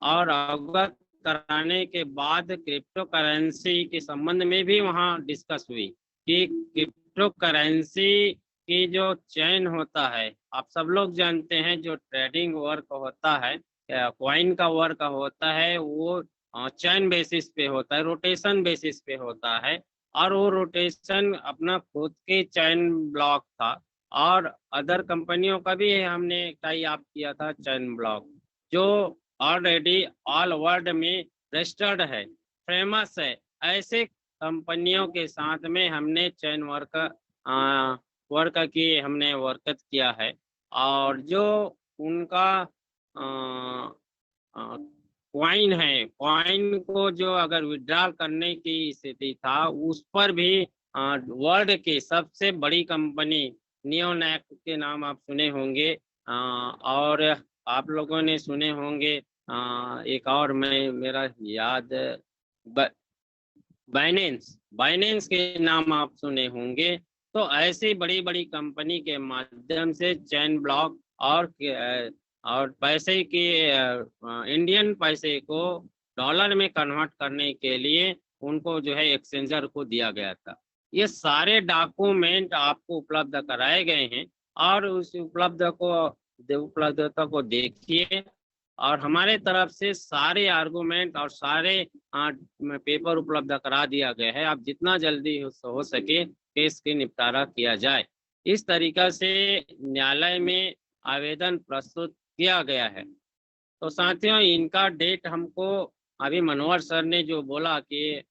और अवगत कराने के बाद क्रिप्टो करेंसी के संबंध में भी वहाँ डिस्कस हुई कि क्रिप्टो करेंसी की जो चैन होता है, आप सब लोग जानते हैं, जो ट्रेडिंग वर्क होता है, कॉइन का वर्क होता है, वो चैन बेसिस पे होता है, रोटेशन बेसिस पे होता है और वो रोटेशन अपना खुद के चैन ब्लॉक था और अदर कंपनियों का भी हमने टाई अप किया था चैन ब्लॉक, जो ऑलरेडी ऑल वर्ल्ड में रजिस्टर्ड है, फेमस है। ऐसे कंपनियों के साथ में हमने चैन वर्क की हमने वर्कत किया है और जो उनका क्वाइन है, क्वाइन को जो अगर विड्रॉल करने की स्थिति था, उस पर भी वर्ल्ड की सबसे बड़ी कंपनी नियोनैक के नाम आप सुने होंगे और आप लोगों ने सुने होंगे एक और मेरा याद बाइनेंस के नाम आप सुने होंगे। तो ऐसी बड़ी बड़ी कंपनी के माध्यम से चैन ब्लॉक और पैसे के इंडियन पैसे को डॉलर में कन्वर्ट करने के लिए उनको जो है एक्सचेंजर को दिया गया था। ये सारे डॉक्यूमेंट आपको उपलब्ध कराए गए हैं और उस उपलब्धता को देखिए और हमारे तरफ से सारे आर्गुमेंट और सारे पेपर उपलब्ध करा दिया गया है। आप जितना जल्दी हो सके केस की निपटारा किया जाए, इस तरीका से न्यायालय में आवेदन प्रस्तुत किया गया है। तो साथियों, इनका डेट हमको अभी मनोहर सर ने जो बोला कि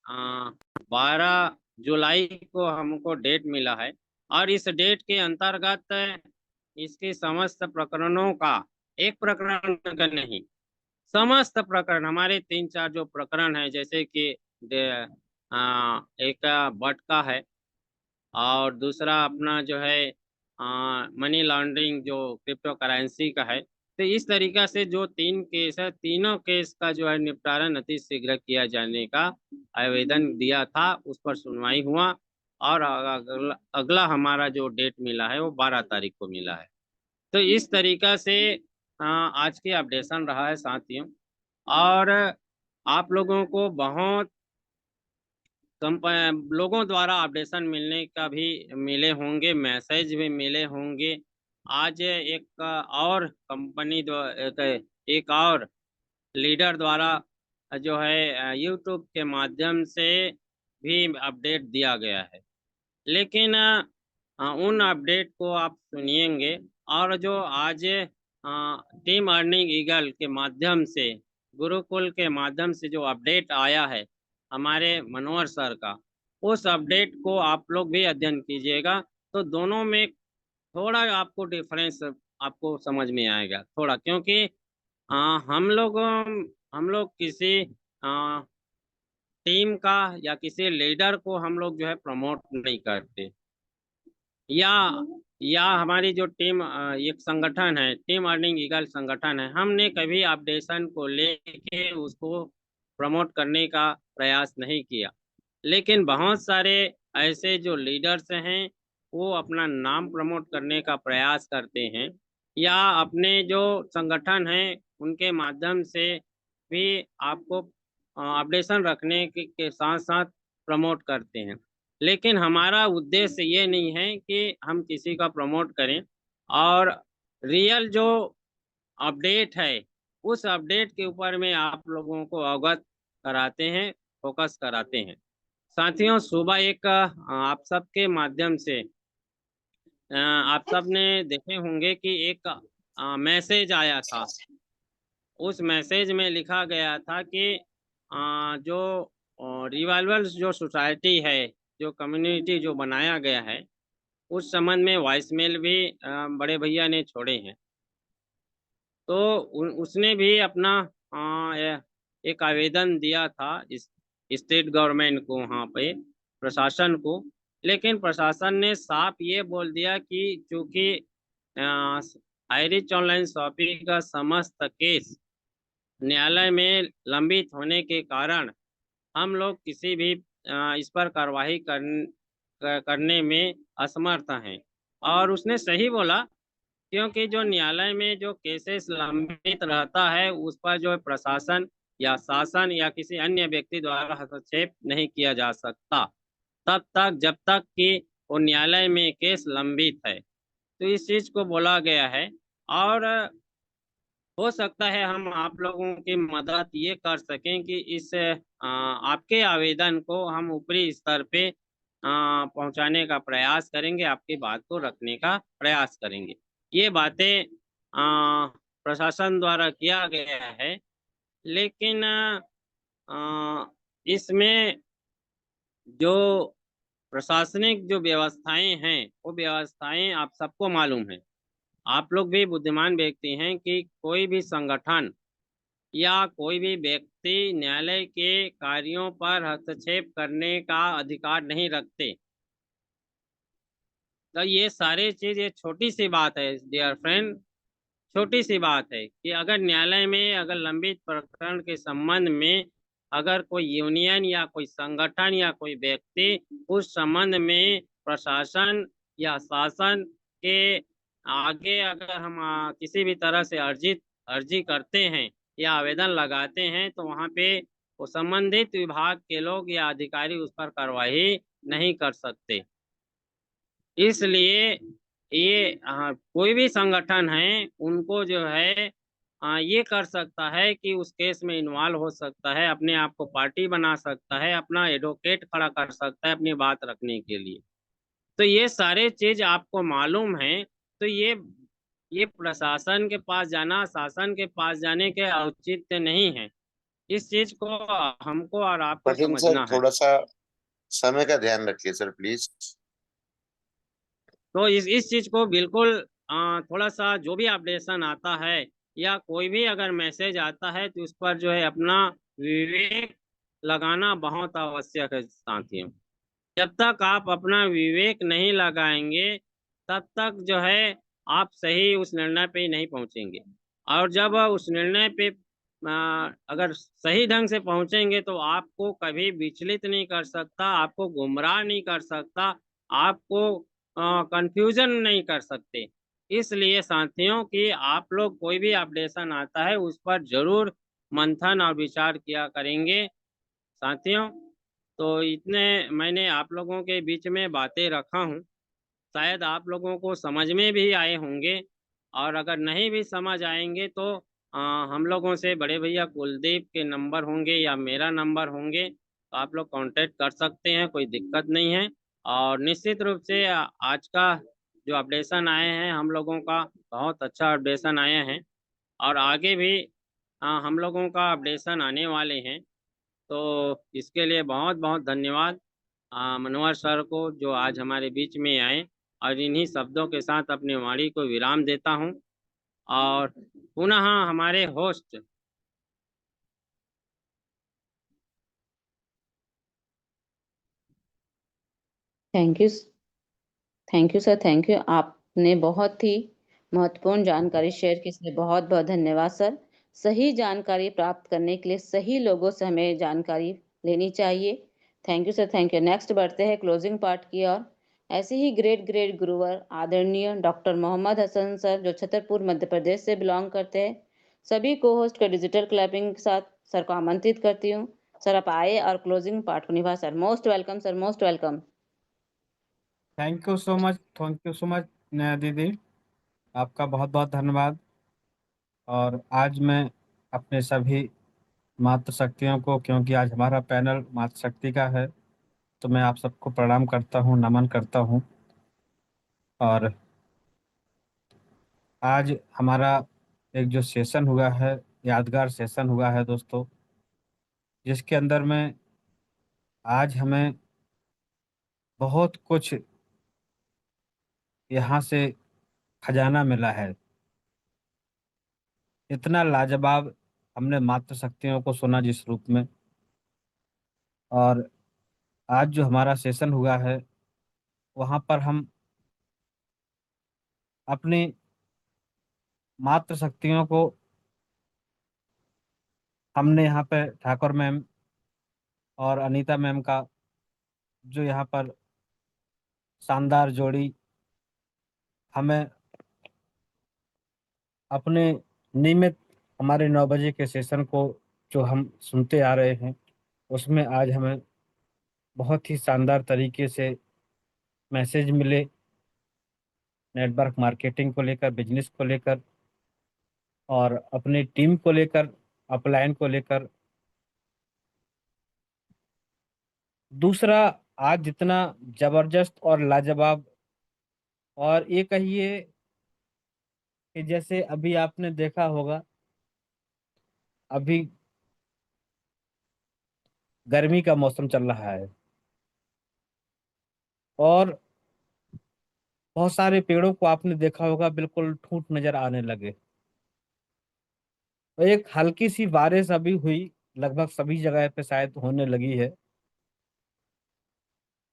12 जुलाई को हमको डेट मिला है और इस डेट के अंतर्गत इसके समस्त प्रकरणों का, एक प्रकरण का नहीं, समस्त प्रकरण, हमारे 3-4 जो प्रकरण है, जैसे कि एक बट का है और दूसरा अपना जो है मनी लॉन्ड्रिंग जो क्रिप्टो करेंसी का है। तो इस तरीका से जो 3 केस है, तीनों केस का जो है निपटारा अति शीघ्र किया जाने का आवेदन दिया था, उस पर सुनवाई हुआ और अगला हमारा जो डेट मिला है वो 12 तारीख को मिला है। तो इस तरीका से आज की अपडेशन रहा है साथियों। और आप लोगों को बहुत लोगों द्वारा अपडेशन मिलने का भी मिले होंगे, मैसेज भी मिले होंगे। आज एक और कंपनी एक और लीडर द्वारा जो है यूट्यूब के माध्यम से भी अपडेट दिया गया है। लेकिन उन अपडेट को आप सुनिएंगे। और जो आज टीम अर्निंग ईगल के माध्यम से, गुरुकुल के माध्यम से जो अपडेट आया है हमारे मनोहर सर का, उस अपडेट को आप लोग भी अध्ययन कीजिएगा। तो दोनों में थोड़ा आपको डिफरेंस आपको समझ में आएगा थोड़ा, क्योंकि हम लोग किसी टीम का या किसी लीडर को हम लोग जो है प्रमोट नहीं करते, या हमारी जो टीम एक संगठन है, टीम अर्निंग ईगल संगठन है, हमने कभी अपडेशन को लेके उसको प्रमोट करने का प्रयास नहीं किया। लेकिन बहुत सारे ऐसे जो लीडर्स हैं वो अपना नाम प्रमोट करने का प्रयास करते हैं, या अपने जो संगठन है उनके माध्यम से भी आपको अपडेशन रखने के साथ साथ प्रमोट करते हैं। लेकिन हमारा उद्देश्य ये नहीं है कि हम किसी का प्रमोट करें, और रियल जो अपडेट है उस अपडेट के ऊपर में आप लोगों को अवगत कराते हैं, फोकस कराते हैं। साथियों, सुबह एक आप सबके माध्यम से आप सब ने देखे होंगे कि एक मैसेज आया था। उस मैसेज में लिखा गया था कि जो रिवाइवल जो सोसाइटी है, जो कम्युनिटी जो बनाया गया है, उस संबंध में वॉइसमेल भी बड़े भैया ने छोड़े हैं। तो उसने भी अपना एक आवेदन दिया था इस स्टेट गवर्नमेंट को, वहाँ पे प्रशासन को। लेकिन प्रशासन ने साफ ये बोल दिया कि चूंकि आयरिच ऑनलाइन शॉपिंग का समस्त केस न्यायालय में लंबित होने के कारण हम लोग किसी भी इस पर कार्रवाई करने में असमर्थ हैं। और उसने सही बोला, क्योंकि जो न्यायालय में जो केसेस लंबित रहता है उस पर जो प्रशासन या शासन या किसी अन्य व्यक्ति द्वारा हस्तक्षेप नहीं किया जा सकता तब तक जब तक कि वो न्यायालय में केस लंबित है। तो इस चीज को बोला गया है। और हो सकता है हम आप लोगों की मदद ये कर सकें कि इस आपके आवेदन को हम ऊपरी स्तर पे पहुंचाने का प्रयास करेंगे, आपकी बात को रखने का प्रयास करेंगे। ये बातें प्रशासन द्वारा किया गया है। लेकिन इसमें जो प्रशासनिक जो व्यवस्थाएं हैं वो व्यवस्थाएं आप सबको मालूम है। आप लोग भी बुद्धिमान व्यक्ति हैं कि कोई भी संगठन या कोई भी व्यक्ति न्यायालय के कार्यों पर हस्तक्षेप करने का अधिकार नहीं रखते। तो ये सारी चीज, ये छोटी सी बात है डियर फ्रेंड, छोटी सी बात है कि अगर न्यायालय में अगर लंबित प्रकरण के संबंध में अगर कोई यूनियन या कोई संगठन या कोई व्यक्ति उस संबंध में प्रशासन या शासन के आगे अगर हम किसी भी तरह से अर्जी करते हैं या आवेदन लगाते हैं, तो वहाँ पे वो संबंधित विभाग के लोग या अधिकारी उस पर कार्रवाई नहीं कर सकते। इसलिए ये कोई भी संगठन है उनको जो है ये कर सकता है कि उस केस में इन्वॉल्व हो सकता है, अपने आप को पार्टी बना सकता है, अपना एडवोकेट खड़ा कर सकता है अपनी बात रखने के लिए। तो ये सारे चीज आपको मालूम है। तो ये प्रशासन के पास जाना, शासन के पास जाने के औचित्य नहीं है। इस चीज को हमको और आपको कठिन सर, समझना है। थोड़ा सा समय का ध्यान रखिए सर प्लीज। तो इस चीज को बिल्कुल थोड़ा सा जो भी अपडेशन आता है या कोई भी अगर मैसेज आता है तो उस पर जो है अपना विवेक लगाना बहुत आवश्यक है साथियों। जब तक आप अपना विवेक नहीं लगाएंगे तब तक जो है आप सही उस निर्णय पे नहीं पहुंचेंगे। और जब उस निर्णय पे अगर सही ढंग से पहुंचेंगे तो आपको कभी विचलित नहीं कर सकता, आपको गुमराह नहीं कर सकता, आपको कंफ्यूजन नहीं कर सकते। इसलिए साथियों कि आप लोग कोई भी अपडेशन आता है उस पर जरूर मंथन और विचार किया करेंगे। साथियों, तो इतने मैंने आप लोगों के बीच में बातें रखा हूँ, शायद आप लोगों को समझ में भी आए होंगे, और अगर नहीं भी समझ आएंगे तो हम लोगों से बड़े भैया कुलदीप के नंबर होंगे या मेरा नंबर होंगे, तो आप लोग कांटेक्ट कर सकते हैं, कोई दिक्कत नहीं है। और निश्चित रूप से आज का जो अपडेशन आए हैं हम लोगों का बहुत अच्छा अपडेशन आए हैं, और आगे भी हम लोगों का अपडेशन आने वाले हैं। तो इसके लिए बहुत बहुत धन्यवाद मनोहर सर को जो आज हमारे बीच में आए, और इन्हीं शब्दों के साथ अपनी वाणी को विराम देता हूं। और पुनः हमारे host thank you sir, thank you. आपने बहुत ही महत्वपूर्ण जानकारी शेयर की, इसलिए बहुत बहुत धन्यवाद सर। सही जानकारी प्राप्त करने के लिए सही लोगों से हमें जानकारी लेनी चाहिए। Thank you sir, thank you. Next बढ़ते हैं क्लोजिंग पार्ट की ओर। ऐसे ही ग्रेट ग्रेट गुरुवर आदरणीय डॉक्टर मोहम्मद हसन सर, जो छतरपुर मध्य प्रदेश से बिलोंग करते हैं, सभी को होस्ट का डिजिटल क्लैपिंग के साथ सर को आमंत्रित करती हूँ। सर आप आए और क्लोजिंग पार्ट को निभा sir. Most welcome sir, most welcome. Thank you so much, thank you so much दीदी, आपका बहुत बहुत धन्यवाद। और आज मैं अपने सभी मातृशक्तियों को, क्योंकि आज हमारा पैनल मातृशक्ति का है, तो मैं आप सबको प्रणाम करता हूँ, नमन करता हूँ। और आज हमारा एक जो सेशन हुआ है, यादगार सेशन हुआ है दोस्तों, जिसके अंदर में आज हमें बहुत कुछ यहाँ से खजाना मिला है। इतना लाजवाब हमने मातृशक्तियों को सुना जिस रूप में, और आज जो हमारा सेशन हुआ है वहाँ पर हम अपनी मातृशक्तियों को, हमने यहाँ पे ठाकुर मैम और अनीता मैम का जो यहाँ पर शानदार जोड़ी हमें अपने नियमित हमारे 9 बजे के सेशन को जो हम सुनते आ रहे हैं, उसमें आज हमें बहुत ही शानदार तरीके से मैसेज मिले, नेटवर्क मार्केटिंग को लेकर, बिजनेस को लेकर, और अपनी टीम को लेकर, अपलाइन को लेकर। दूसरा, आज जितना जबरदस्त और लाजवाब, और ये कहिए कि जैसे अभी आपने देखा होगा, अभी गर्मी का मौसम चल रहा है और बहुत सारे पेड़ों को आपने देखा होगा बिल्कुल ठूंठ नजर आने लगे। और एक हल्की सी बारिश अभी हुई, लगभग सभी जगह पे शायद होने लगी है,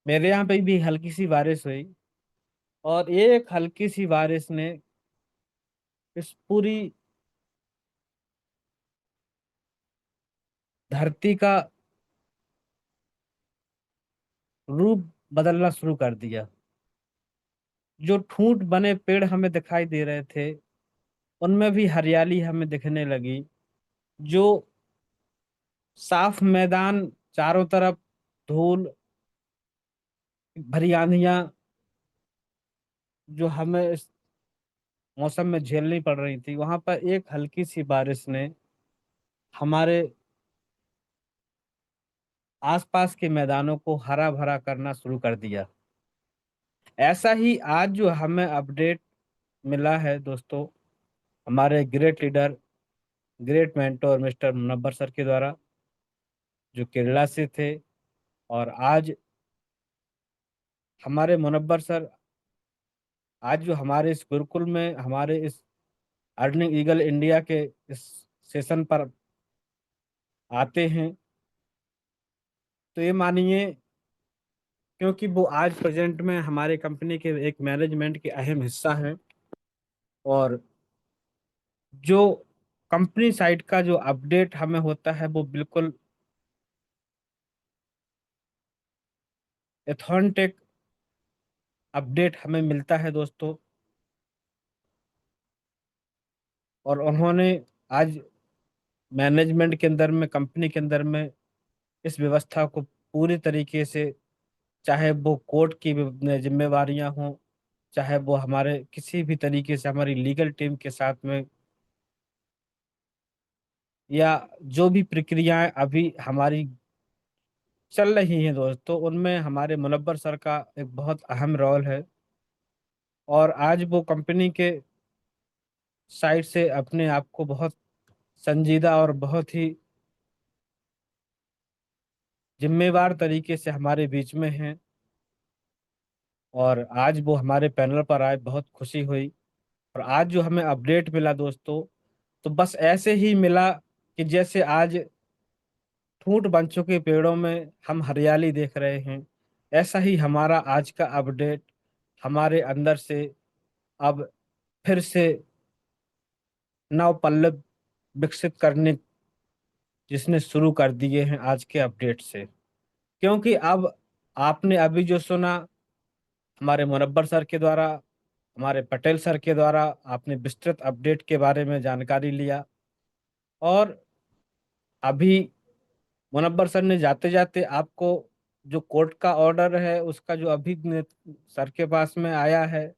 मेरे यहाँ पे भी हल्की सी बारिश हुई। और एक हल्की सी बारिश ने इस पूरी धरती का रूप बदलना शुरू कर दिया। जो ठूंठ बने पेड़ हमें दिखाई दे रहे थे, उनमें भी हरियाली हमें दिखने लगी। जो साफ मैदान, चारों तरफ धूल भरी आंधियां जो हमें इस मौसम में झेलनी पड़ रही थी, वहां पर एक हल्की सी बारिश ने हमारे आसपास के मैदानों को हरा भरा करना शुरू कर दिया। ऐसा ही आज जो हमें अपडेट मिला है दोस्तों, हमारे great leader, great mentor mister Munawwar sir के द्वारा, जो केरला से थे। और आज हमारे मुनव्वर सर, आज जो हमारे इस गुरुकुल में, हमारे इस अर्निंग ईगल इंडिया के इस सेशन पर आते हैं, तो ये मानिए क्योंकि वो आज प्रेजेंट में हमारे कंपनी के एक मैनेजमेंट के अहम हिस्सा हैं। और जो कंपनी साइड का जो अपडेट हमें होता है वो बिल्कुल एथेंटिक अपडेट हमें मिलता है दोस्तों। और उन्होंने आज मैनेजमेंट के अंदर में, कंपनी के अंदर में इस व्यवस्था को पूरी तरीके से, चाहे वो कोर्ट की जिम्मेवारियां हों, चाहे वो हमारे किसी भी तरीके से हमारी लीगल टीम के साथ में, या जो भी प्रक्रियाएं अभी हमारी चल रही हैं दोस्तों, उनमें हमारे मुनव्वर सर का एक बहुत अहम रोल है। और आज वो कंपनी के साइड से अपने आप को बहुत संजीदा और बहुत ही जिम्मेवार तरीके से हमारे बीच में हैं। और आज वो हमारे पैनल पर आए, बहुत खुशी हुई। और आज जो हमें अपडेट मिला दोस्तों, तो बस ऐसे ही मिला कि जैसे आज ठूंठ बन चुके पेड़ों में हम हरियाली देख रहे हैं, ऐसा ही हमारा आज का अपडेट हमारे अंदर से अब फिर से नव पल्लव विकसित करने जिसने शुरू कर दिए हैं आज के अपडेट से। क्योंकि अब आपने अभी जो सुना हमारे मुनव्वर सर के द्वारा, हमारे पटेल सर के द्वारा, आपने विस्तृत अपडेट के बारे में जानकारी लिया। और अभी मुनव्वर सर ने जाते जाते आपको जो कोर्ट का ऑर्डर है उसका जो अभी सर के पास में आया है,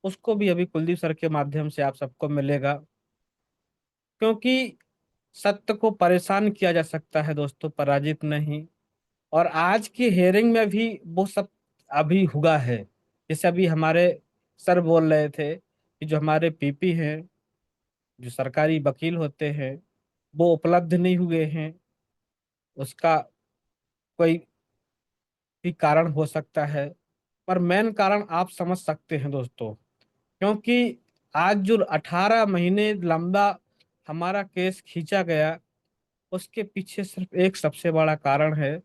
उसको भी अभी कुलदीप सर के माध्यम से आप सबको मिलेगा। क्योंकि सत्य को परेशान किया जा सकता है दोस्तों, पराजित नहीं। और आज की हेयरिंग में भी वो सब अभी हुआ है। जैसे अभी हमारे सर बोल रहे थे कि जो हमारे पीपी हैं, जो सरकारी वकील होते हैं, वो उपलब्ध नहीं हुए हैं। उसका कोई भी कारण हो सकता है, पर मेन कारण आप समझ सकते हैं दोस्तों। क्योंकि आज जो 18 महीने लंबा हमारा केस खींचा गया, उसके पीछे सिर्फ एक सबसे बड़ा कारण है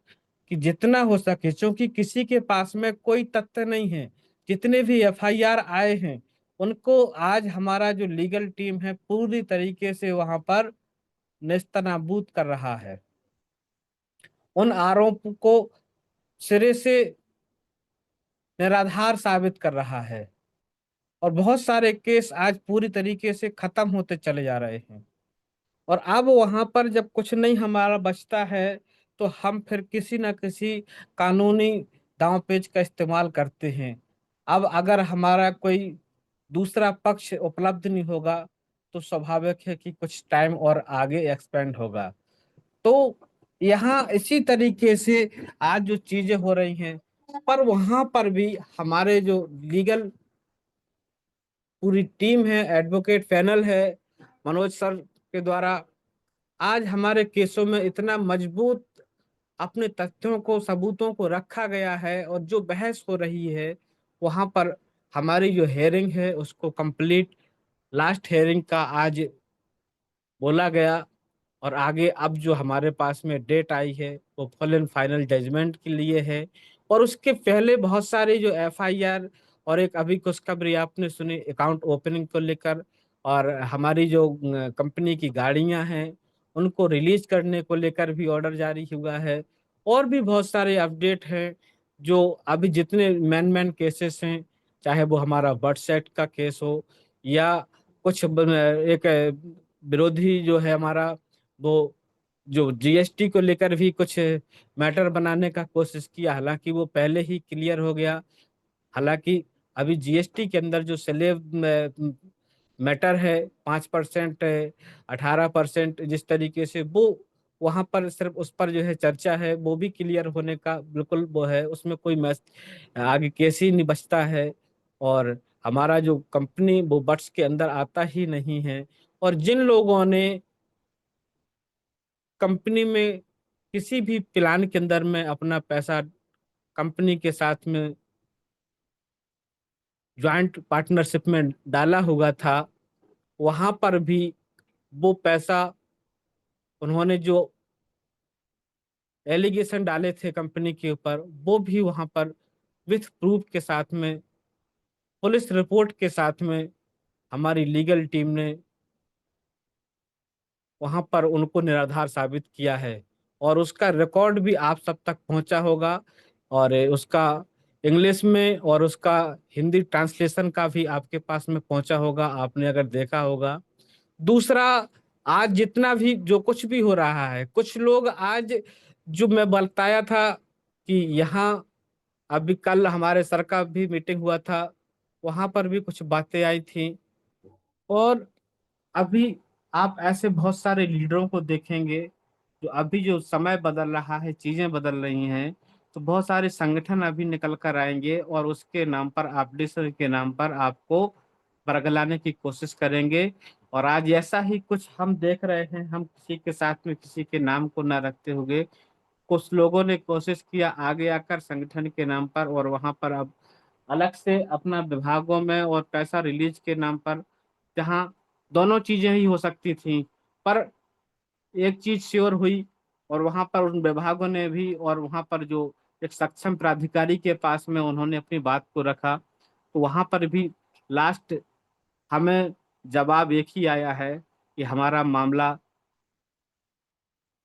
कि जितना हो सके, क्योंकि किसी के पास में कोई तथ्य नहीं है, जितने भी एफआईआर आए हैं उनको आज हमारा जो लीगल टीम है पूरी तरीके से वहां पर नेस्तनाबूद कर रहा है। उन आरोपों को सिरे से निराधार साबित कर रहा है। और बहुत सारे केस आज पूरी तरीके से खत्म होते चले जा रहे हैं। और अब वहां पर जब कुछ नहीं हमारा बचता है, तो हम फिर किसी न किसी कानूनी दांव पेच का इस्तेमाल करते हैं। अब अगर हमारा कोई दूसरा पक्ष उपलब्ध नहीं होगा, तो स्वाभाविक है कि कुछ टाइम और आगे एक्सपेंड होगा। तो यहाँ इसी तरीके से आज जो चीजें हो रही हैं, पर वहां पर भी हमारे जो लीगल पूरी टीम है, एडवोकेट पैनल है मनोज सर के द्वारा, आज हमारे केसों में इतना मजबूत अपने तथ्यों को, सबूतों को रखा गया है। और जो बहस हो रही है वहां पर हमारी जो हेयरिंग है उसको कंप्लीट, लास्ट हेयरिंग का आज बोला गया। और आगे अब जो हमारे पास में डेट आई है वो फुल एंड फाइनल जजमेंट के लिए है। और उसके पहले बहुत सारे जो एफआईआर और एक अभी खुशखबरी आपने सुनी अकाउंट ओपनिंग को लेकर, और हमारी जो कंपनी की गाड़ियां हैं उनको रिलीज करने को लेकर भी ऑर्डर जारी हुआ है। और भी बहुत सारे अपडेट हैं जो अभी जितने मैन केसेस हैं, चाहे वो हमारा बर्थ सेट का केस हो या कुछ एक विरोधी जो है हमारा, वो जो जीएसटी को लेकर भी कुछ मैटर बनाने का कोशिश किया, हालांकि वो पहले ही क्लियर हो गया। हालांकि अभी जीएसटी के अंदर जो स्लेब मैटर है 5%, 18% जिस तरीके से वो वहां पर सिर्फ उस पर जो है चर्चा है, वो भी क्लियर होने का बिल्कुल वो है, उसमें कोई मैस आगे केस ही नहीं बचता है। और हमारा जो कंपनी वो बट्स के अंदर आता ही नहीं है। और जिन लोगों ने कंपनी में किसी भी प्लान के अंदर में अपना पैसा कंपनी के साथ में ज्वाइंट पार्टनरशिप में डाला हुआ था, वहां पर भी वो पैसा उन्होंने जो एलिगेशन डाले थे कंपनी के ऊपर, वो भी वहां पर विथ प्रूफ के साथ में, पुलिस रिपोर्ट के साथ में हमारी लीगल टीम ने वहां पर उनको निराधार साबित किया है, और उसका रिकॉर्ड भी आप सब तक पहुंचा होगा, और उसका इंग्लिश में और उसका हिंदी ट्रांसलेशन का भी आपके पास में पहुंचा होगा, आपने अगर देखा होगा। दूसरा, आज जितना भी जो कुछ भी हो रहा है, कुछ लोग आज, जो मैं बताया था कि यहाँ अभी कल हमारे सर का भी मीटिंग हुआ था, वहां पर भी कुछ बातें आई थी, और अभी आप ऐसे बहुत सारे लीडरों को देखेंगे जो अभी जो समय बदल रहा है, चीजें बदल रही हैं, तो बहुत सारे संगठन अभी निकल कर आएंगे और उसके नाम पर, अपडेशन के नाम पर आपको बरगलाने की कोशिश करेंगे। और आज ऐसा ही कुछ हम देख रहे हैं, हम किसी के साथ में किसी के नाम को ना रखते हुए कुछ लोगों ने कोशिश किया आगे आकर संगठन के नाम पर, और वहां पर अब अलग से अपना विभागों में और पैसा रिलीज के नाम पर, जहां दोनों चीजें ही हो सकती थी, पर एक चीज श्योर हुई, और वहां पर उन विभागों ने भी, और वहां पर जो एक सक्षम प्राधिकारी के पास में उन्होंने अपनी बात को रखा, तो वहां पर भी लास्ट हमें जवाब एक ही आया है कि हमारा मामला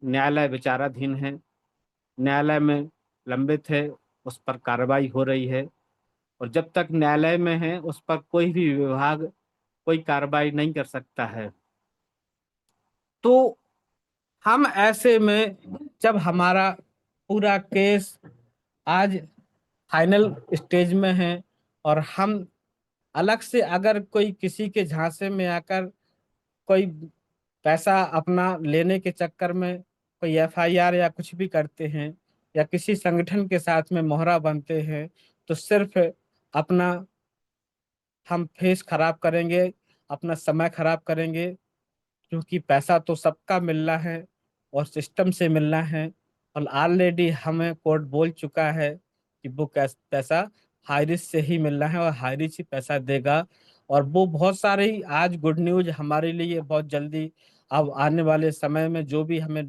न्यायालय विचाराधीन है, न्यायालय में लंबित है, उस पर कार्रवाई हो रही है, और जब तक न्यायालय में है उस पर कोई भी विभाग कोई कार्रवाई नहीं कर सकता है। तो हम ऐसे में, जब हमारा पूरा केस आज फाइनल स्टेज में है, और हम अलग से अगर कोई किसी के झांसे में आकर कोई पैसा अपना लेने के चक्कर में कोई एफआईआर या कुछ भी करते हैं, या किसी संगठन के साथ में मोहरा बनते हैं, तो सिर्फ अपना हम फेस खराब करेंगे, अपना समय खराब करेंगे, क्योंकि पैसा तो सबका मिलना है और सिस्टम से मिलना है, और ऑलरेडी हमें कोर्ट बोल चुका है कि वो पैसा हाई रिस्क से ही मिलना है और हाई रिस्क ही पैसा देगा। और वो बहुत सारी आज गुड न्यूज हमारे लिए बहुत जल्दी, अब आने वाले समय में जो भी हमें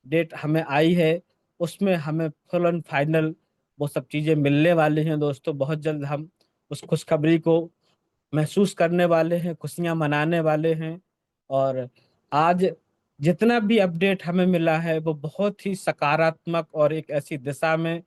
डेट हमें आई है, उसमें हमें फुल एंड फाइनल वो सब चीजें मिलने वाली हैं दोस्तों। बहुत जल्द हम उस खुशखबरी को महसूस करने वाले हैं, खुशियां मनाने वाले हैं। और आज जितना भी अपडेट हमें मिला है वो बहुत ही सकारात्मक और एक ऐसी दिशा में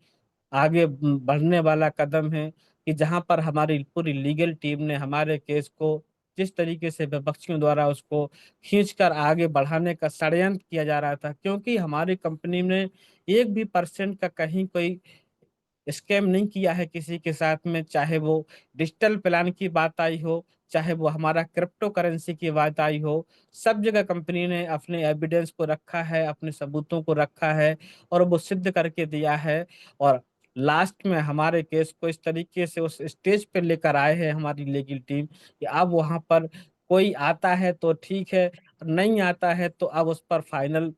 आगे बढ़ने वाला कदम है कि जहां पर हमारी पूरी लीगल टीम ने हमारे केस को जिस तरीके से विपक्षियों द्वारा उसको खींचकर आगे बढ़ाने का षड्यंत्र किया जा रहा था, क्योंकि हमारी कंपनी ने 1% का कहीं कोई स्कैम नहीं किया है किसी के साथ में, चाहे वो डिजिटल प्लान की बात आई हो, चाहे वो हमारा क्रिप्टो करेंसी की बात आई हो। सब जगह कंपनी ने अपने एविडेंस को रखा है, अपने सबूतों को रखा है, और वो सिद्ध करके दिया है। और लास्ट में हमारे केस को इस तरीके से उस स्टेज पे लेकर आए हैं हमारी लीगल टीम कि अब वहां पर कोई आता है तो ठीक है, नहीं आता है तो अब उस पर फाइनल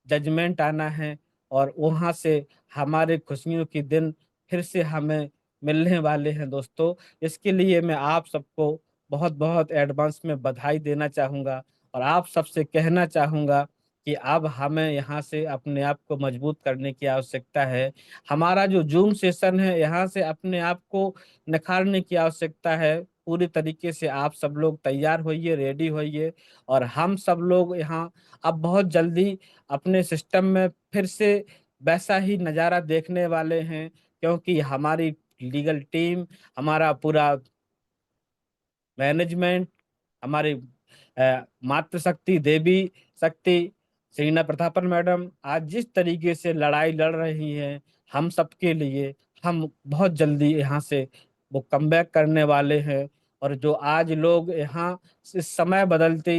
जजमेंट आना है, और वहां से हमारे खुशियों के दिन फिर से हमें मिलने वाले हैं दोस्तों। इसके लिए मैं आप सबको बहुत बहुत एडवांस में बधाई देना चाहूंगा, और आप सबसे कहना चाहूंगा कि अब हमें यहाँ से अपने आप को मजबूत करने की आवश्यकता है। हमारा जो जूम सेशन है, यहाँ से अपने आप को निखारने की आवश्यकता है। पूरी तरीके से आप सब लोग तैयार होइए, रेडी होइए, और हम सब लोग यहाँ अब बहुत जल्दी अपने सिस्टम में फिर से वैसा ही नज़ारा देखने वाले हैं, क्योंकि हमारी लीगल टीम, हमारा पूरा मैनेजमेंट, हमारी मातृशक्ति देवी शक्ति श्रीना प्रतापन मैडम आज जिस तरीके से लड़ाई लड़ रही हैं हम सबके लिए, हम बहुत जल्दी यहाँ से वो कमबैक करने वाले हैं। और जो आज लोग यहाँ इस समय बदलती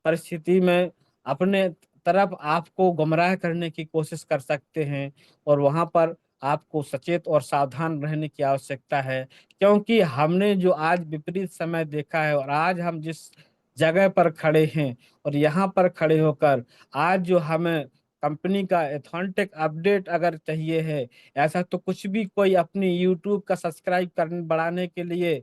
परिस्थिति में अपने तरफ आपको गुमराह करने की कोशिश कर सकते हैं, और वहाँ पर आपको सचेत और सावधान रहने की आवश्यकता है, क्योंकि हमने जो आज विपरीत समय देखा है, और आज हम जिस जगह पर खड़े हैं और यहाँ पर खड़े होकर आज जो हमें कंपनी का ऑथेंटिक अपडेट अगर चाहिए है, ऐसा तो कुछ भी कोई अपनी यूट्यूब का सब्सक्राइब करने बढ़ाने के लिए,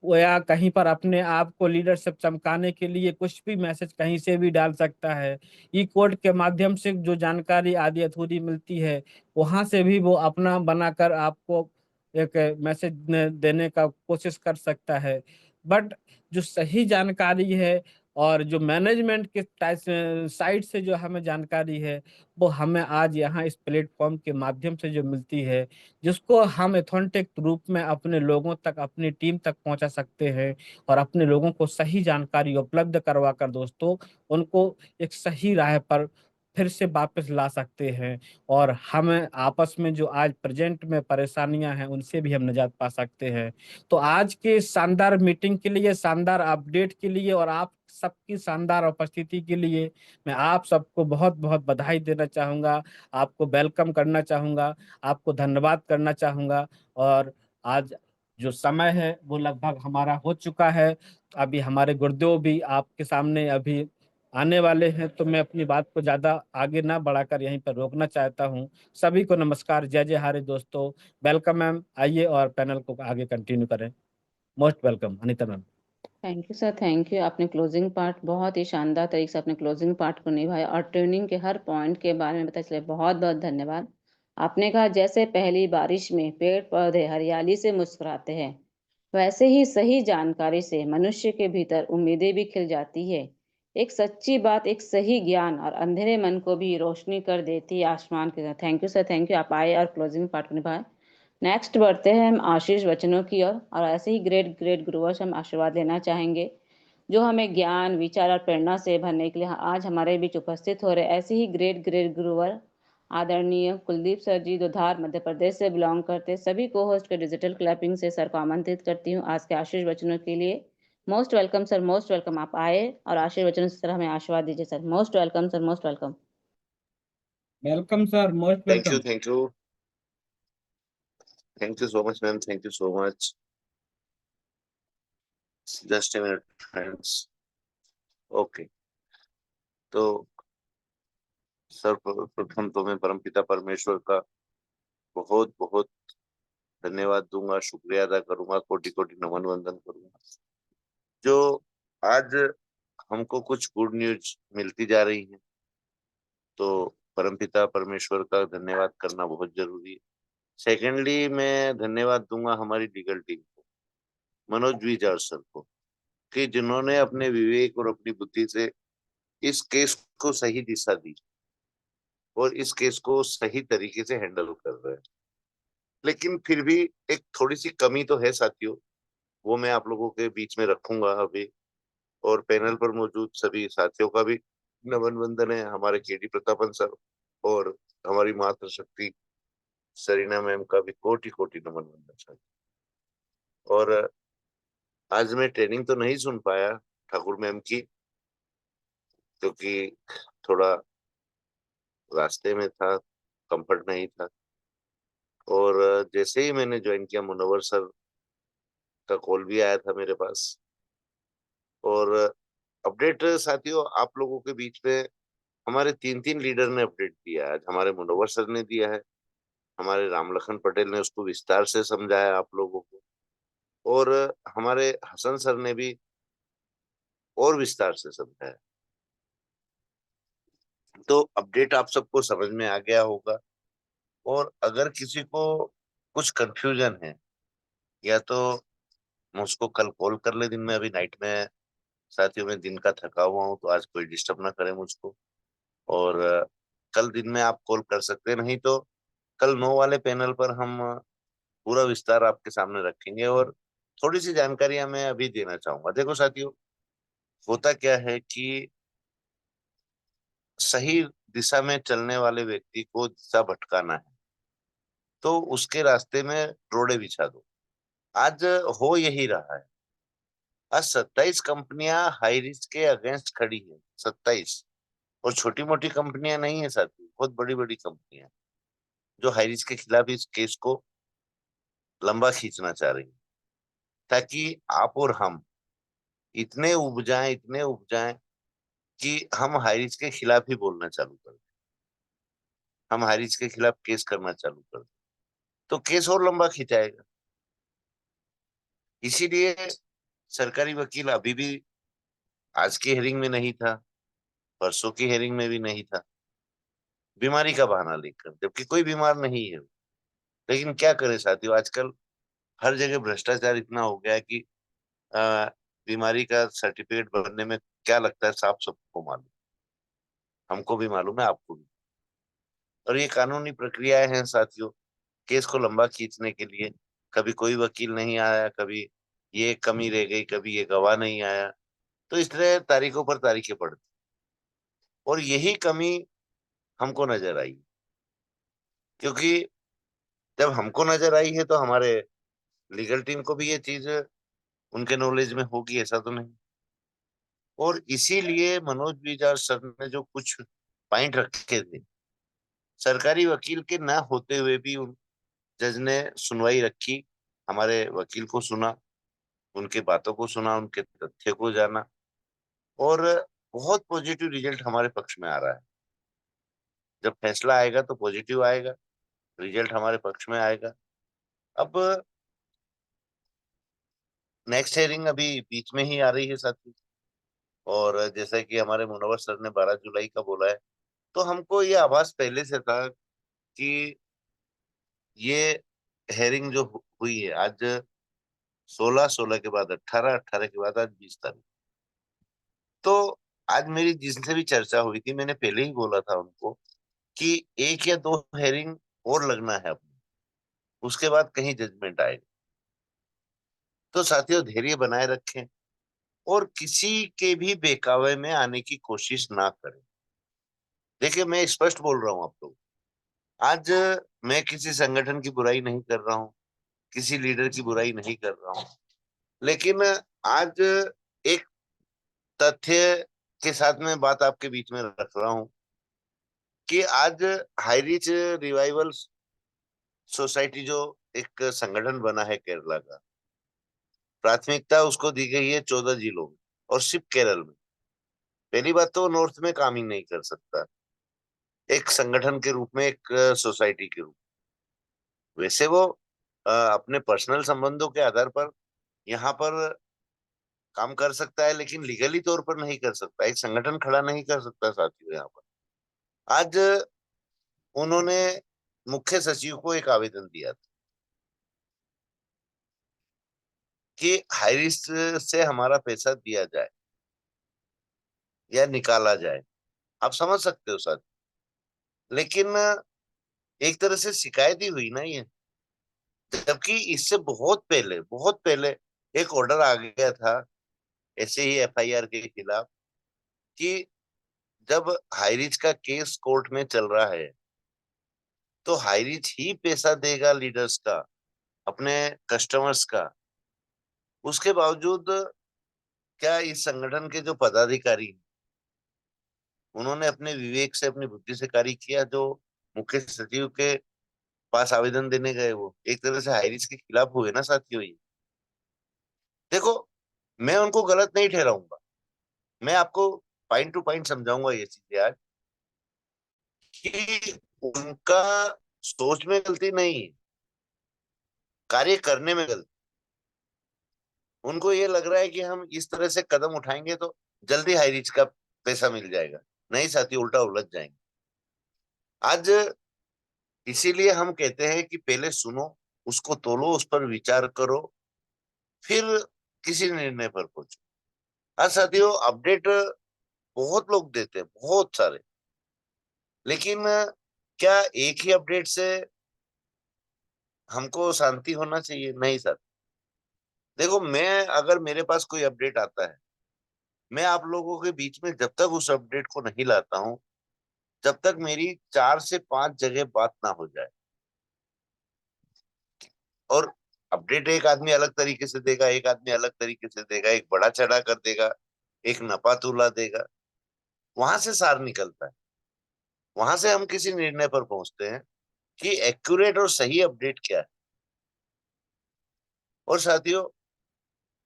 वो या कहीं पर अपने आप को लीडरशिप चमकाने के लिए कुछ भी मैसेज कहीं से भी डाल सकता है। ई कोड के माध्यम से जो जानकारी आदि अधूरी मिलती है, वहां से भी वो अपना बनाकर आपको एक मैसेज देने का कोशिश कर सकता है, बट जो सही जानकारी है और जो मैनेजमेंट के साइड से जो हमें जानकारी है, वो हमें आज यहाँ इस प्लेटफॉर्म के माध्यम से जो मिलती है, जिसको हम ऑथेंटिक रूप में अपने लोगों तक, अपनी टीम तक पहुंचा सकते हैं और अपने लोगों को सही जानकारी उपलब्ध करवा कर दोस्तों उनको एक सही राह पर फिर से वापस ला सकते हैं, और हमें आपस में जो आज प्रेजेंट में परेशानियां हैं उनसे भी हम निजात पा सकते हैं। तो आज के शानदार मीटिंग के लिए, शानदार अपडेट के लिए और आप सबकी शानदार उपस्थिति के लिए मैं आप सबको बहुत बहुत बधाई देना चाहूँगा, आपको वेलकम करना चाहूँगा, आपको धन्यवाद करना चाहूँगा। और आज जो समय है वो लगभग हमारा हो चुका है, अभी हमारे गुरुदेव भी आपके सामने अभी आने वाले हैं, तो मैं अपनी बात को ज़्यादा आगे ना बढ़ाकर यहीं पर रोकना चाहता हूँ। सभी को नमस्कार, जय जय हारे दोस्तों, वेलकम मैम, आइए और पैनल को आगे कंटिन्यू करें। Most welcome Anita ma'am. Thank you sir, thank you. आपने क्लोजिंग पार्ट बहुत ही शानदार तरीके से अपने क्लोजिंग पार्ट को निभाया और ट्रेनिंग के हर पॉइंट के बारे में बताया, इसलिए बहुत बहुत धन्यवाद। आपने कहा जैसे पहली बारिश में पेड़ पौधे हरियाली से मुस्कुराते हैं, वैसे ही सही जानकारी से मनुष्य के भीतर उम्मीदें भी खिल जाती है। एक सच्ची बात, एक सही ज्ञान और अंधेरे मन को भी रोशनी कर देती है आसमान के साथ। Thank you sir, thank you. आप आए और क्लोजिंग पार्ट को निभाए। नेक्स्ट बढ़ते हैं हम आशीष वचनों की ओर, और ऐसे ही ग्रेट ग्रेट गुरुओं से हम आशीर्वाद लेना चाहेंगे जो हमें ज्ञान, विचार और प्रेरणा से भरने के लिए आज हमारे बीच उपस्थित हो रहे। ऐसे ही ग्रेट ग्रेट गुरुवर आदरणीय कुलदीप सर जी, जो धार मध्य प्रदेश से बिलोंग करते, सभी को होस्ट के डिजिटल क्लैपिंग से सर को आमंत्रित करती हूँ आज के आशीष वचनों के लिए। Most welcome sir, most welcome. आप आए और आशीष वचनों से सर हमें आशीर्वाद दीजिए sir. Most welcome sir, most welcome. Welcome sir, most thank you, welcome. Thank you, thank you so much ma'am, thank you so much. Just a minute friends. Okay, तो सर्वप्रथम तो मैं परमपिता परमेश्वर का बहुत बहुत धन्यवाद दूंगा, शुक्रिया अदा करूंगा, कोटि कोटि नमन वंदन करूंगा। जो आज हमको कुछ गुड न्यूज मिलती जा रही है, तो परमपिता परमेश्वर का धन्यवाद करना बहुत जरूरी है। सेकेंडली मैं धन्यवाद दूंगा हमारी लीगल टीम को, मनोज विजार सर को, कि जिन्होंने अपने विवेक और अपनी बुद्धि से इस केस को सही दिशा दी और इस केस को सही तरीके से हैंडल कर रहे हैं। लेकिन फिर भी एक थोड़ी सी कमी तो है साथियों, वो मैं आप लोगों के बीच में रखूंगा अभी। और पैनल पर मौजूद सभी साथियों का भी नमन वंदन है, हमारे केडी प्रतापन सर और हमारी मातृशक्ति सरीना मैम का भी कोटि कोटि नमन वंदन सर। और आज मैं ट्रेनिंग तो नहीं सुन पाया ठाकुर मैम की, क्योंकि थोड़ा रास्ते में था, कंफर्ट नहीं था। और जैसे ही मैंने ज्वाइन किया, मुनव्वर सर का कॉल भी आया था मेरे पास। और अपडेट साथियों आप लोगों के बीच में हमारे तीन तीन लीडर ने अपडेट दिया। आज हमारे मुनव्वर सर ने दिया है, हमारे राम लखन पटेल ने उसको विस्तार से समझाया आप लोगों को, और हमारे हसन सर ने भी और विस्तार से समझाया। तो अपडेट आप सबको समझ में आ गया होगा। और अगर किसी को कुछ कंफ्यूजन है, या तो मुझको कल कॉल कर ले दिन में, अभी नाइट में साथियों में दिन का थका हुआ हूँ, तो आज कोई डिस्टर्ब ना करे मुझको। और कल दिन में आप कॉल कर सकते हैं, नहीं तो कल 9 वाले पैनल पर हम पूरा विस्तार आपके सामने रखेंगे। और थोड़ी सी जानकारियां मैं अभी देना चाहूंगा। देखो साथियों, होता क्या है कि सही दिशा में चलने वाले व्यक्ति को दिशा भटकाना है, तो उसके रास्ते में रोड़े बिछा दो। आज हो यही रहा है। आज 27 कंपनियां हाई रिस्क के अगेंस्ट खड़ी है, 27। और छोटी मोटी कंपनियां नहीं है साथियों, बहुत बड़ी बड़ी कंपनियां जो हाई रिस्क के खिलाफ इस केस को लंबा खींचना चाह रही है, ताकि आप और हम इतने उब जाएं कि हम हाई रिस्क के खिलाफ ही बोलना चालू कर दें, हम हाई रिस्क के खिलाफ केस करना चालू कर दें, तो केस और लंबा खिंचाएगा। इसीलिए सरकारी वकील अभी भी आज की हेयरिंग में नहीं था, परसों की हेयरिंग में भी नहीं था, बीमारी का बहाना लेकर, जबकि कोई बीमार नहीं है। लेकिन क्या करें साथियों, आजकल हर जगह भ्रष्टाचार इतना हो गया है कि बीमारी का सर्टिफिकेट बनने में क्या लगता है साफ सबको मालूम, हमको भी मालूम है, आपको भी। और ये कानूनी प्रक्रियाएं हैं साथियों, केस को लंबा खींचने के लिए कभी कोई वकील नहीं आया, कभी ये कमी रह गई, कभी ये गवाह नहीं आया, तो इस तरह तारीखों पर तारीखें पड़ती, और यही कमी हमको नजर आई। क्योंकि जब हमको नजर आई है तो हमारे लीगल टीम को भी ये चीज उनके नॉलेज में होगी, ऐसा तो नहीं। और इसीलिए मनोज बीजाज सर ने जो कुछ पॉइंट रखे थे, सरकारी वकील के ना होते हुए भी उन जज ने सुनवाई रखी, हमारे वकील को सुना, उनके बातों को सुना, उनके तथ्य को जाना, और बहुत पॉजिटिव रिजल्ट हमारे पक्ष में आ रहा है। जब फैसला आएगा तो पॉजिटिव आएगा, रिजल्ट हमारे पक्ष में आएगा। अब नेक्स्ट हेयरिंग अभी बीच में ही आ रही है साथी, और जैसा कि हमारे मुनव्वर सर ने 12 जुलाई का बोला है, तो हमको ये आभास पहले से था कि ये हेयरिंग जो हुई है आज 16 के बाद 18 के बाद आज 20 तारीख, तो आज मेरी जिनसे भी चर्चा हुई थी, मैंने पहले ही बोला था उनको कि 1 या 2 हेयरिंग और लगना है अपने, उसके बाद कहीं जजमेंट आएगा। तो साथियों धैर्य बनाए रखें और किसी के भी बहकावे में आने की कोशिश ना करें। देखिए मैं स्पष्ट बोल रहा हूं आप लोग, आज मैं किसी संगठन की बुराई नहीं कर रहा हूं, किसी लीडर की बुराई नहीं कर रहा हूं, लेकिन आज एक तथ्य के साथ में बात आपके बीच में रख रहा हूं कि आज हाईरिच रिवाइवल सोसाइटी जो एक संगठन बना है केरला का, प्राथमिकता उसको दी गई है 14 जिलों में और सिर्फ केरल में। पहली बात तो वो नॉर्थ में काम ही नहीं कर सकता एक संगठन के रूप में, एक सोसाइटी के रूप में। वैसे वो अपने पर्सनल संबंधों के आधार पर यहाँ पर काम कर सकता है, लेकिन लीगली तौर पर नहीं कर सकता, एक संगठन खड़ा नहीं कर सकता साथियों। यहाँ पर आज उन्होंने मुख्य सचिव को एक आवेदन दिया था कि हाई रिस्क से हमारा पैसा दिया जाए या निकाला जाए, आप समझ सकते हो साथ। लेकिन एक तरह से शिकायत ही हुई ना ये, जबकि इससे बहुत पहले एक ऑर्डर आ गया था ऐसे ही एफआईआर के खिलाफ कि जब हाईरिच का केस कोर्ट में चल रहा है तो हाईरिच ही पैसा देगा लीडर्स का, अपने कस्टमर्स का। उसके बावजूद क्या इस संगठन के जो पदाधिकारी हैं, उन्होंने अपने विवेक से, अपनी बुद्धि से कार्य किया? जो मुख्य सचिव के पास आवेदन देने गए वो एक तरह से हाईरिच के खिलाफ हुए ना साथियों ये। देखो मैं उनको गलत नहीं ठहराऊंगा, मैं आपको पॉइंट टू पॉइंट समझाऊंगा ये चीजें आज, कि उनका सोच में गलती नहीं है, कार्य करने में गलती। उनको ये लग रहा है कि हम इस तरह से कदम उठाएंगे तो जल्दी हाईरिच का पैसा मिल जाएगा। नहीं साथी, उल्टा उलझ जाएंगे। आज इसीलिए हम कहते हैं कि पहले सुनो, उसको तोलो, उस पर विचार करो, फिर किसी निर्णय पर पहुंचो। हाँ साथियों, अपडेट बहुत लोग देते हैं, बहुत सारे, लेकिन क्या एक ही अपडेट से हमको शांति होना चाहिए? नहीं सर। देखो मैं, अगर मेरे पास कोई अपडेट आता है, मैं आप लोगों के बीच में जब तक उस अपडेट को नहीं लाता हूं, जब तक मेरी 4 से 5 जगह बात ना हो जाए। और अपडेट एक आदमी अलग तरीके से देगा, एक आदमी अलग तरीके से देगा, एक बड़ा चढ़ा कर देगा, एक नपा तुला देगा, वहां से सार निकलता है, वहां से हम किसी निर्णय पर पहुंचते हैं कि एक्यूरेट और सही अपडेट क्या है। और साथियों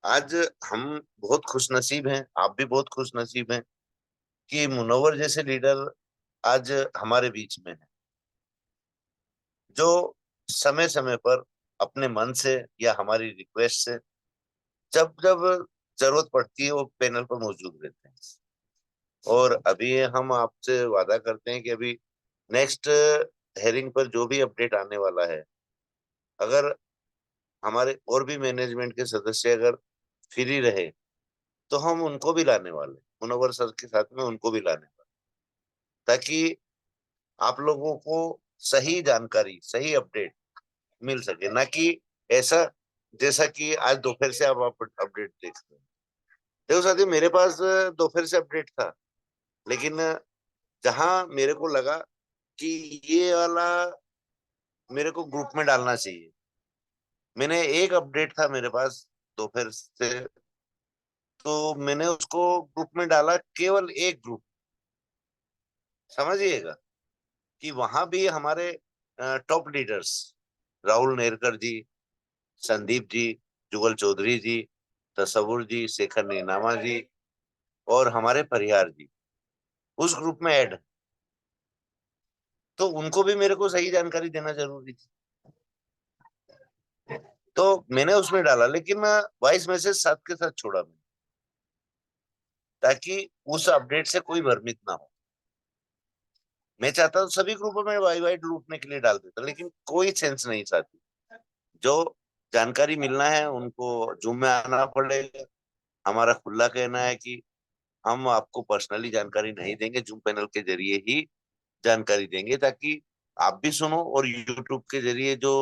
आज हम बहुत खुशनसीब हैं, आप भी बहुत खुशनसीब हैं कि मुनव्वर जैसे लीडर आज हमारे बीच में है, जो समय समय पर अपने मन से या हमारी रिक्वेस्ट से जब जब जरूरत पड़ती है वो पैनल पर मौजूद रहते हैं। और अभी हम आपसे वादा करते हैं कि अभी नेक्स्ट हेयरिंग पर जो भी अपडेट आने वाला है अगर हमारे और भी मैनेजमेंट के सदस्य अगर फ्री रहे तो हम उनको भी लाने वाले, मुनव्वर सर के साथ में उनको भी लाने वाले, ताकि आप लोगों को सही जानकारी, सही अपडेट मिल सके, ना कि ऐसा जैसा कि आज दोपहर से आप अपडेट देख रहे हैं। देखो साथियों, मेरे पास दोपहर से अपडेट था, लेकिन जहां मेरे को लगा कि ये वाला मेरे को ग्रुप में डालना चाहिए, मैंने एक अपडेट था मेरे पास दोपहर से, तो मैंने उसको ग्रुप में डाला, केवल एक ग्रुप, समझिएगा कि वहां भी हमारे टॉप लीडर्स राहुल नेरकर जी, संदीप जी, जुगल चौधरी जी, तसव्वुर जी, शेखर नीनामा जी और हमारे परिहार जी उस ग्रुप में ऐड है, तो उनको भी मेरे को सही जानकारी देना जरूरी थी, तो मैंने उसमें डाला, लेकिन वॉइस मैसेज साथ के साथ छोड़ा मैंने, ताकि उस अपडेट से कोई भ्रमित ना हो। मैं चाहता हूँ सभी ग्रुपों में वाई वाइड लूटने के लिए डाल देता, लेकिन कोई सेंस नहीं चाहती। जो जानकारी मिलना है उनको जूम में आना पड़ेगा। हमारा खुला कहना है कि हम आपको पर्सनली जानकारी नहीं देंगे, जूम पैनल के जरिए ही जानकारी देंगे, ताकि आप भी सुनो और यूट्यूब के जरिए जो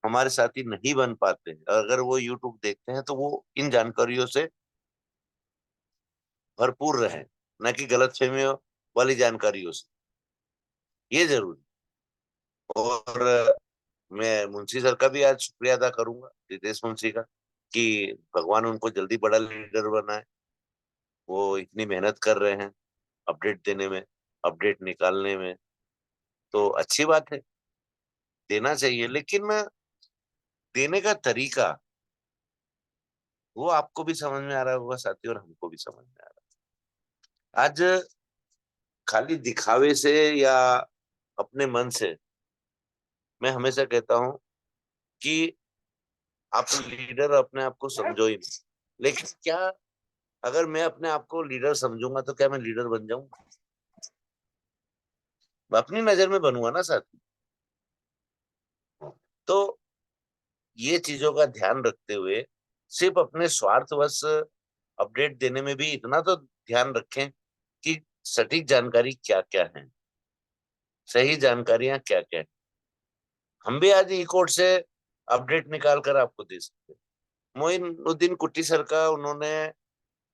हमारे साथी नहीं बन पाते हैं, अगर वो यूट्यूब देखते हैं तो वो इन जानकारियों से भरपूर रहे, न कि गलतफहमियों वाली जानकारियों से, ये जरूरी। और मैं मुंशी सर का भी आज शुक्रिया अदा करूंगा, रितेश मुंशी का, कि भगवान उनको जल्दी बड़ा लीडर बनाए। वो इतनी मेहनत कर रहे हैं अपडेट देने में, अपडेट निकालने में, तो अच्छी बात है, देना चाहिए, लेकिन देने का तरीका वो आपको भी समझ में आ रहा होगा साथी, और हमको भी समझ में आ रहा है। आज खाली दिखावे से या अपने मन से, मैं हमेशा कहता हूं कि आप लीडर अपने आप को समझो ही नहीं, लेकिन क्या अगर मैं अपने आप को लीडर समझूंगा तो क्या मैं लीडर बन जाऊंगा? मैं अपनी नजर में बनूंगा ना साथी। तो ये चीजों का ध्यान रखते हुए सिर्फ अपने स्वार्थवश अपडेट देने में भी इतना तो ध्यान रखें कि सटीक जानकारी क्या क्या है, सही जानकारियां क्या क्या है। हम भी आज ई कोड से अपडेट निकाल कर आपको दे सकते हैं। मोइनुद्दीन कुट्टी सर का उन्होंने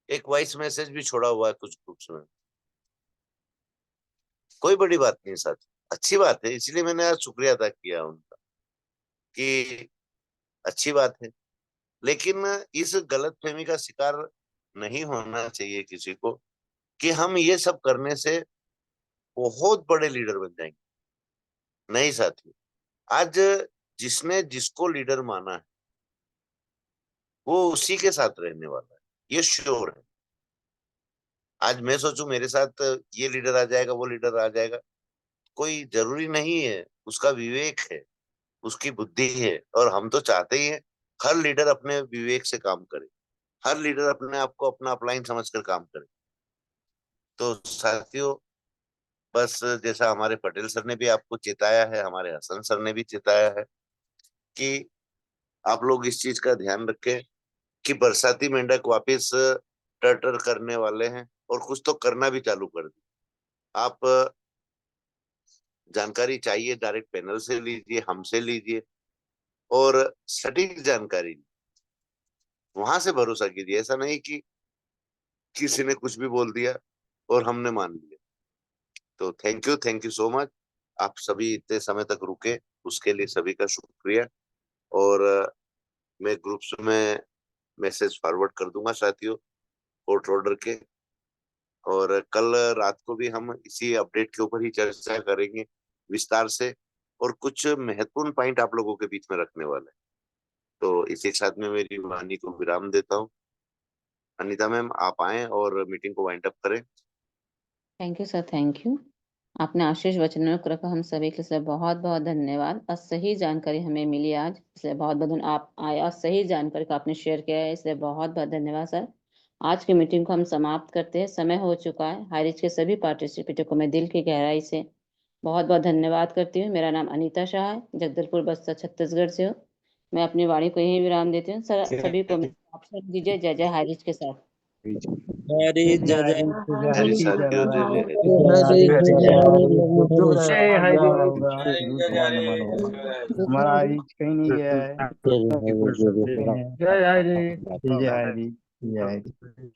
एक वॉइस मैसेज भी छोड़ा हुआ है कुछ ग्रुप्स में, कोई बड़ी बात नहीं साथ, अच्छी बात है, इसलिए मैंने आज शुक्रिया अदा किया उनका कि अच्छी बात है। लेकिन इस गलतफहमी का शिकार नहीं होना चाहिए किसी को कि हम ये सब करने से बहुत बड़े लीडर बन जाएंगे। नहीं साथी, आज जिसने जिसको लीडर माना है वो उसी के साथ रहने वाला है, ये श्योर है। आज मैं सोचूं मेरे साथ ये लीडर आ जाएगा, वो लीडर आ जाएगा, कोई जरूरी नहीं है, उसका विवेक है, उसकी बुद्धि है, और हम तो चाहते ही हैं हर लीडर अपने विवेक से काम करे, हर लीडर अपने आप को अपना अपलाइन समझकर काम करे। तो साथियों, बस जैसा हमारे पटेल सर ने भी आपको चेताया है, हमारे हसन सर ने भी चेताया है कि आप लोग इस चीज का ध्यान रखें कि बरसाती मेंढक वापस टर्टर करने वाले हैं, और कुछ तो करना भी चालू कर दी। आप जानकारी चाहिए डायरेक्ट पैनल से लीजिए, हमसे लीजिए, और सटीक जानकारी वहां से भरोसा कीजिए। ऐसा नहीं कि किसी ने कुछ भी बोल दिया और हमने मान लिया। तो थैंक यू सो मच, आप सभी इतने समय तक रुके, उसके लिए सभी का शुक्रिया। और मैं ग्रुप्स में मैसेज फॉरवर्ड कर दूंगा साथियों कोर्ट ऑर्डर के, और कल रात को भी हम इसी अपडेट के ऊपर ही चर्चा करेंगे विस्तार से, और कुछ महत्वपूर्ण पॉइंट आप लोगों के बीच में रखने वाले हैं। तो इसी के साथ में मेरी वाणी को विराम देता हूँ। अनीता मैम, आप आए और मीटिंग को वाइंड अप करें। Thank you sir, thank you. आपने आशीष वचनों को रखा, हम सभी के लिए बहुत बहुत धन्यवाद। और सही जानकारी हमें मिली आज, इसलिए बहुत बहुत आप आया, सही जानकारी को आपने शेयर किया है, इसलिए बहुत बहुत धन्यवाद सर। आज की मीटिंग को हम समाप्त करते हैं, समय हो चुका है। हाईरिच के सभी पार्टिसिपेंटों को मैं दिल की गहराई से बहुत बहुत धन्यवाद करती हूँ। मेरा नाम अनीता शाह है, जगदलपुर बस्तर छत्तीसगढ़ से हूँ। मैं अपनी वाणी को यहीं विराम देती हूँ। सभी को आप सब दीजिए जय जय हारिज के साथ। हरे जय जय हरी सर जय जय जय हरे हमारा आरिज कहीं नहीं गया है। जय हरी। जय हरी।